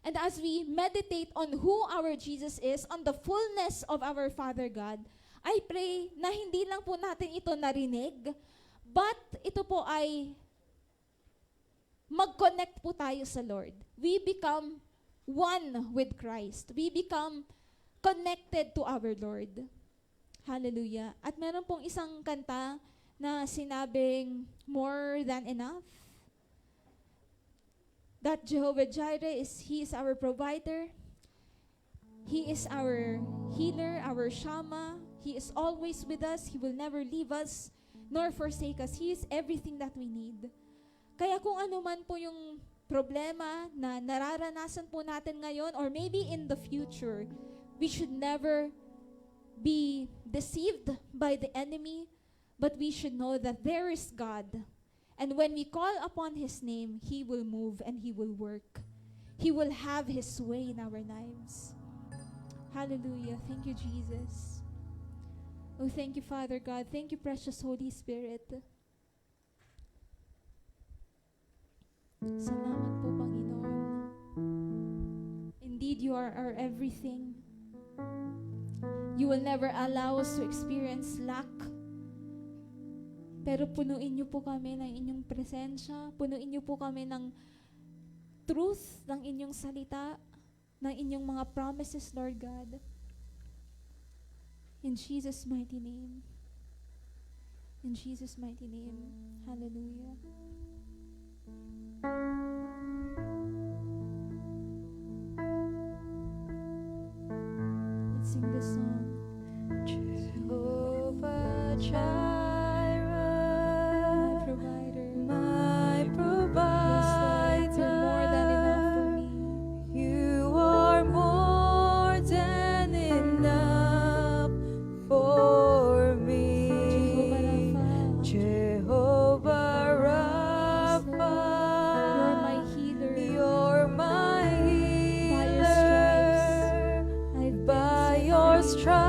and as we meditate on who our Jesus is, on the fullness of our Father God, I pray na hindi lang po natin ito narinig, but ito po ay mag-connect po tayo sa Lord. We become one with Christ. We become connected to our Lord. Hallelujah. At meron pong isang kanta na sinabing, more than enough. That Jehovah Jireh He is our provider. He is our healer, our Shammah. He is always with us. He will never leave us nor forsake us. He is everything that we need. Kaya kung ano man po yung problema na nararanasan po natin ngayon or maybe in the future, we should never be deceived by the enemy, but we should know that there is God. And when we call upon His name, He will move and He will work. He will have His way in our lives. Hallelujah. Thank you, Jesus. Oh, thank you, Father God. Thank you, precious Holy Spirit. Salamat po, Panginoon. Indeed, you are our everything. You will never allow us to experience lack. Pero punuin niyo po kami ng inyong presensya. Punuin niyo po kami ng truth ng inyong salita, ng inyong mga promises, Lord God. In Jesus' mighty name. In Jesus' mighty name. Hallelujah. Let's sing this song. Jehovah Jireh, My provider. my Yes, Lord, you're more than enough for me. You are more than enough for me. Jehovah Rapha. You're my healer. You're my By your stripes, healer. I've By been your set free. stripes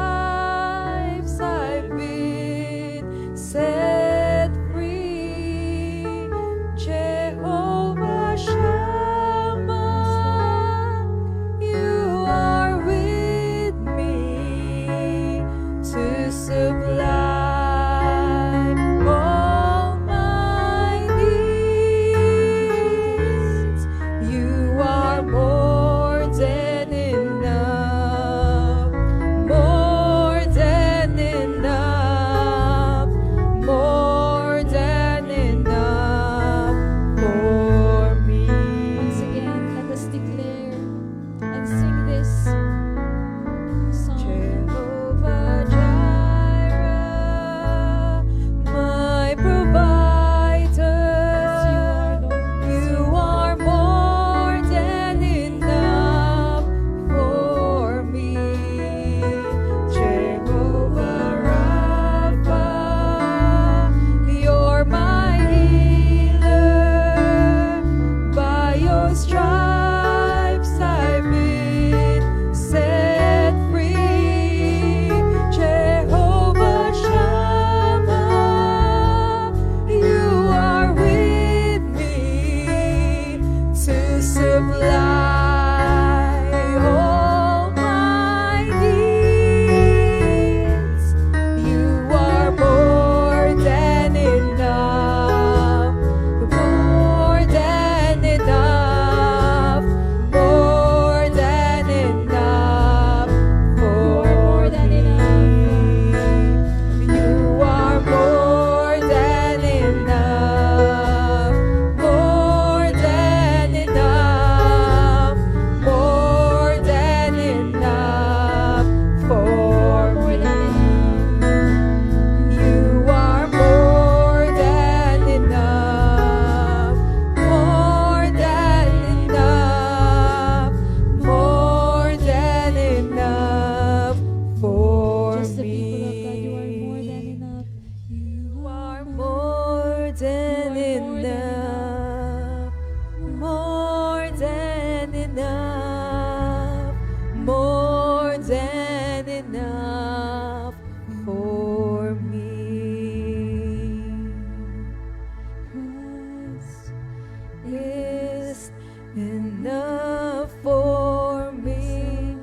is enough for me.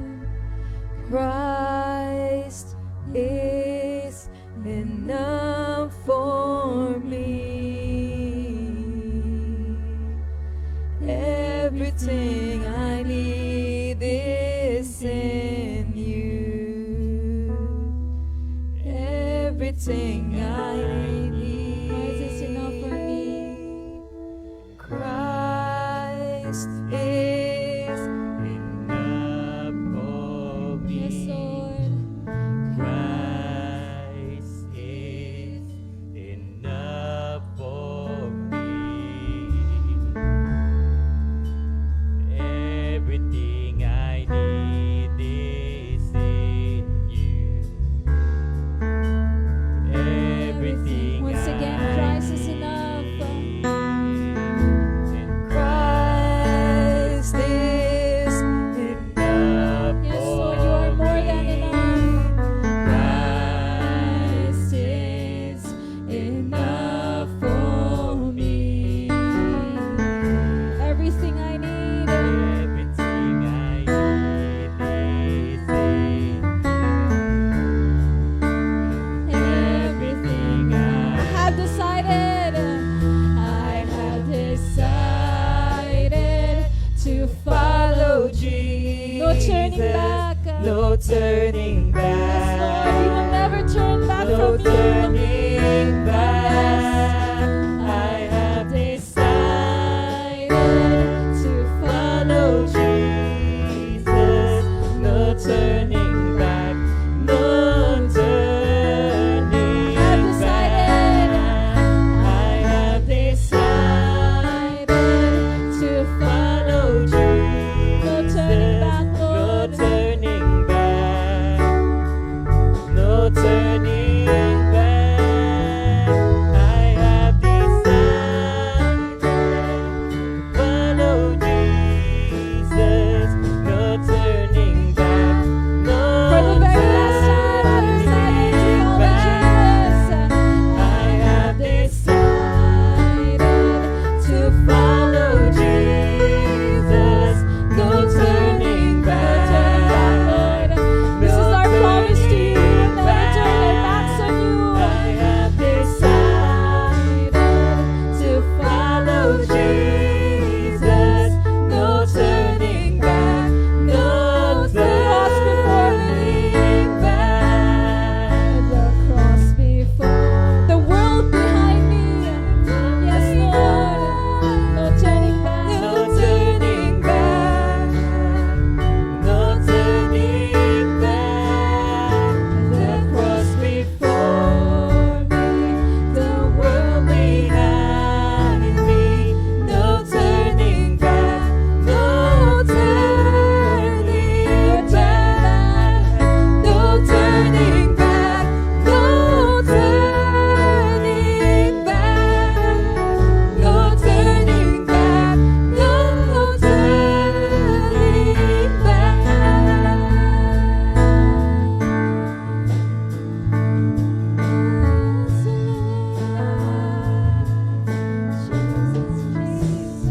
Christ is enough for me. Everything I need is in you. Everything I need Christ is enough for me. Christ is enough for me. Yes, Lord. Christ is enough for me. Everything I need is in you. Everything Once again, I Christ is enough. Christ is enough. Yes, Lord, you are more than enough. Christ is enough for me. Everything I need. Everything I need is in you. Everything I I have decided. I have decided to follow Jesus. No turning back. No turning Yes, Lord, we will back. never turn back No from you. turning back. I have decided to follow Jesus. No turning back. No turning I've decided. back. I have decided to follow Jesus. No turning back, No Lord. turning back. No turning back. I have decided to follow Jesus. No turning back. No For the very last time, I've decided to follow Jesus. I have decided to follow Jesus. No turning back. This is our promise to you. We'll never turn our backs on you. I have decided to follow Jesus. No turning back. No turning back. The cross before, the world behind me. Yes, Lord. No turning back. No turning back. No turning back. The cross before me, the world behind me. No turning back. No turning back. No turning back. No turning back. No turning back. No turning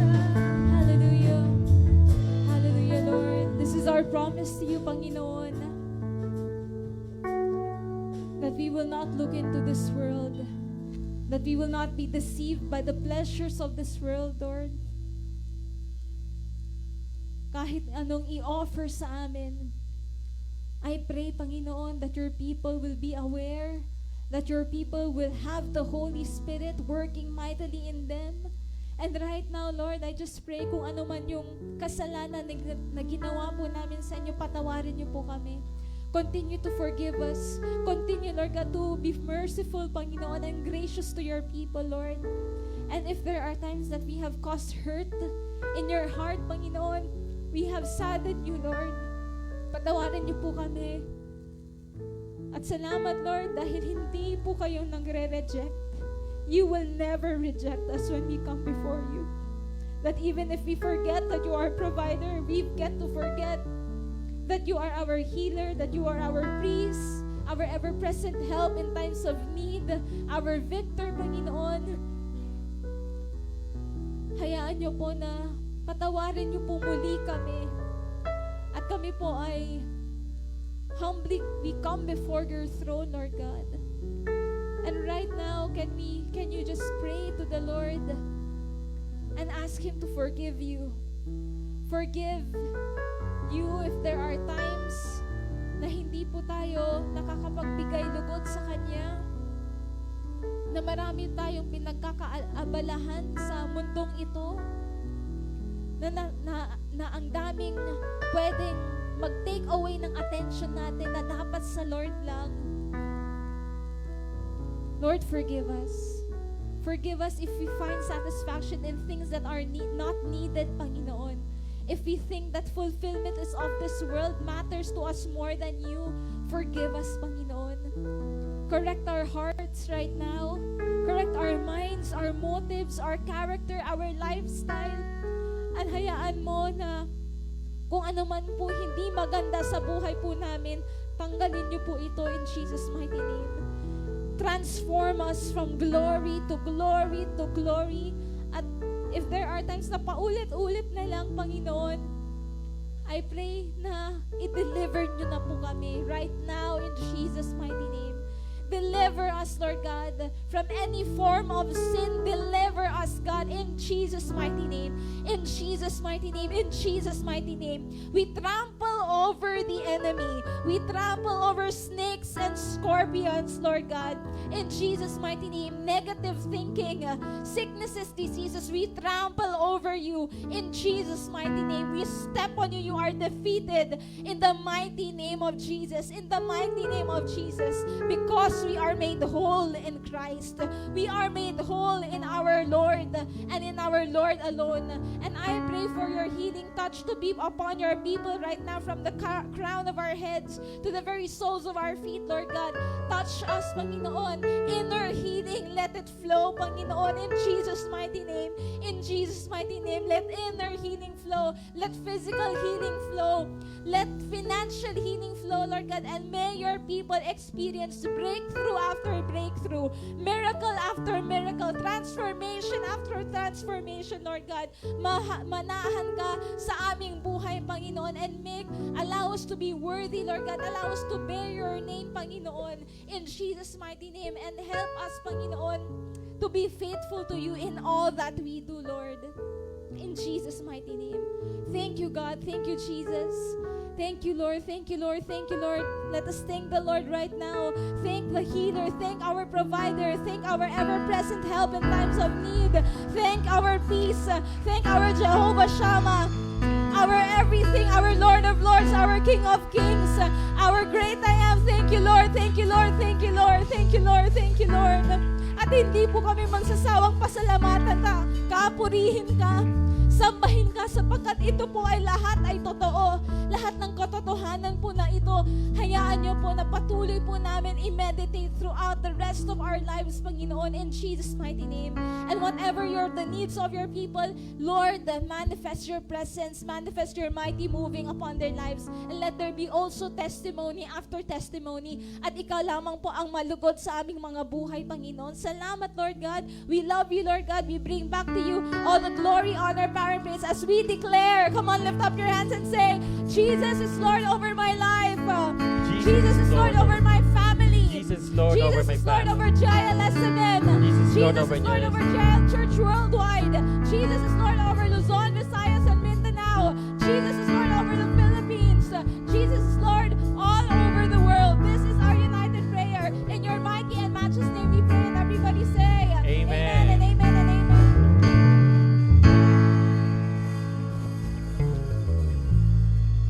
Hallelujah. Hallelujah, Lord. This is our promise to you, Panginoon. That we will not look into this world. That we will not be deceived by the pleasures of this world, Lord. Kahit anong i-offer sa amin, I pray, Panginoon, that your people will be aware, that your people will have the Holy Spirit working mightily in them. And right now, Lord, I just pray kung ano man yung kasalanan na ginawa po namin sa inyo, patawarin niyo po kami. Continue to forgive us. Continue, Lord God, to be merciful, Panginoon, and gracious to your people, Lord. And if there are times that we have caused hurt in your heart, Panginoon, we have saddened you, Lord. Patawarin niyo po kami. At salamat, Lord, dahil hindi po kayo nagre-reject. You will never reject us when we come before you. That even if we forget that you are provider, we get to forget that you are our healer, that you are our priest, our ever-present help in times of need, our victor, Panginoon. hayaan niyo po na patawarin niyo po muli kami. At kami po ay humbly we come before your throne, Lord God. And right now, can you just pray to the Lord and ask Him to forgive you? Forgive you if there are times na hindi po tayo nakakapagbigay lugod sa Kanya, na marami tayong pinagkakaabalahan sa mundong ito, na ang daming pwedeng mag-take away ng attention natin na dapat sa Lord lang. Lord, forgive us. Forgive us if we find satisfaction in things that are not needed, Panginoon. If we think that fulfillment is of this world matters to us more than you, forgive us, Panginoon. Correct our hearts right now. Correct our minds, our motives, our character, our lifestyle. At hayaan mo na kung ano man po hindi maganda sa buhay po namin, tanggalin niyo po ito in Jesus' mighty name. Transform us from glory to glory to glory. At if there are times na paulit-ulit na lang, Panginoon, I pray na i-deliver niyo na po kami right now in Jesus' mighty name. Deliver us, Lord God, from any form of sin. Deliver us, God, in Jesus' mighty name. In Jesus' mighty name. In Jesus' mighty name. We trample over the enemy. We trample over snakes and scorpions, Lord God. In Jesus' mighty name. Negative thinking, sicknesses, diseases, we trample over you. In Jesus' mighty name. We step on you. You are defeated in the mighty name of Jesus. In the mighty name of Jesus. Because we are made whole in Christ. We are made whole in our Lord and in our Lord alone. And I pray for your healing touch to be upon your people right now, from the crown of our heads to the very soles of our feet, Lord God. Touch us, Panginoon. Inner healing, let it flow, Panginoon, in Jesus' mighty name. In Jesus' mighty name, let inner healing flow. Let physical healing flow. Let financial healing flow, Lord God. And may your people experience breakthrough after breakthrough, miracle after miracle, transformation after transformation, Lord God. Manahan ka sa aming buhay, Panginoon, and allow us to be worthy, Lord God. Allow us to bear your name, Panginoon, in Jesus' mighty name. And help us, Panginoon, to be faithful to you in all that we do, Lord. In Jesus' mighty name. Thank you, God. Thank you, Jesus. Thank you, Lord. Thank you, Lord. Thank you, Lord. Let us thank the Lord right now. Thank the healer. Thank our provider. Thank our ever-present help in times of need. Thank our peace. Thank our Jehovah Shammah. Our everything, our Lord of Lords, our King of Kings, our great I am. Thank you, Lord. Thank you, Lord. Thank you, Lord. Thank you, Lord. Thank you, Lord. At hindi po kami magsasawang pasalamatan ka, kapurihin ka, sambahin ka, sapagkat ito po ay lahat ay totoo. Lahat ng katotohanan po na ito, hayaan niyo po na patuloy po namin i-meditate throughout the rest of our lives, Panginoon, in Jesus' mighty name. And whatever the needs of your people, Lord, manifest your presence, manifest your mighty moving upon their lives, and let there be also testimony after testimony. At ikaw lamang po ang malugod sa aming mga buhay, Panginoon. Salamat, Lord God. We love you, Lord God. We bring back to you all the glory, honor, power, and praise as we declare. Come on, lift up your hands and say, Jesus is Lord over my life. Jesus is Lord over my family. Jesus is Lord over my Jesus is Lord family. over JLSMN. Jesus is Lord Jesus over is Lord over JLSMN. Church Worldwide. Jesus is Lord over Luzon, Visayas, and Mindanao. Jesus is Lord over the Philippines. Jesus is Lord all over the world. This is our united prayer. In your mighty and matchless name we pray, and everybody say, Amen. and amen and amen.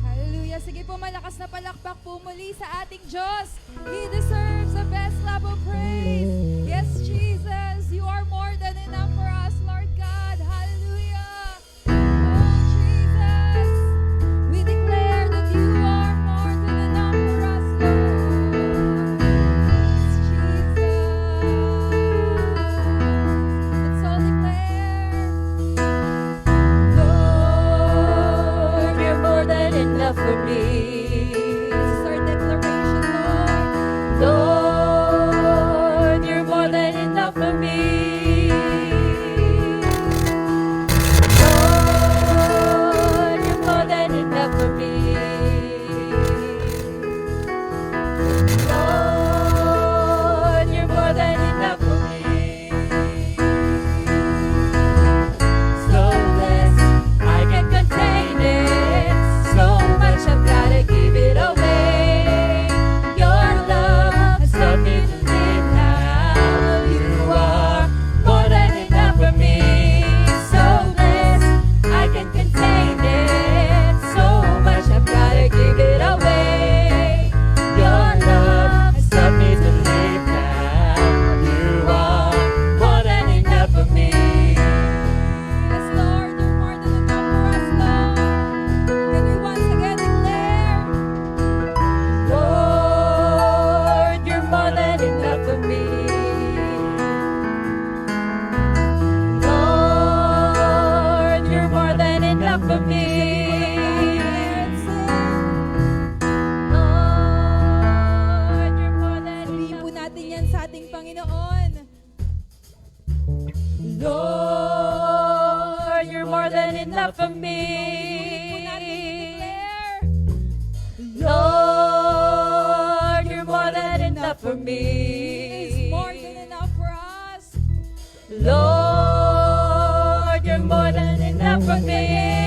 Hallelujah. Sige po, malakas na palakpak po muli sa ating Diyos. He deserves the best clap of praise. Yes, Jesus, you are more than enough for us, Lord God. Hallelujah. Oh, Jesus, we declare that you are more than enough for us, Lord. Yes, Jesus. Let's all declare. Lord, you're more than enough for me. This is our declaration, Lord. Lord, you're more than enough for me. enough for me. Lord, you're more than Sabihin enough. po natin yan sa ating Panginoon. Lord, you're more than enough for me. Lord, you're more than enough for me. He's more than enough for us. Lord, you're more than enough for me.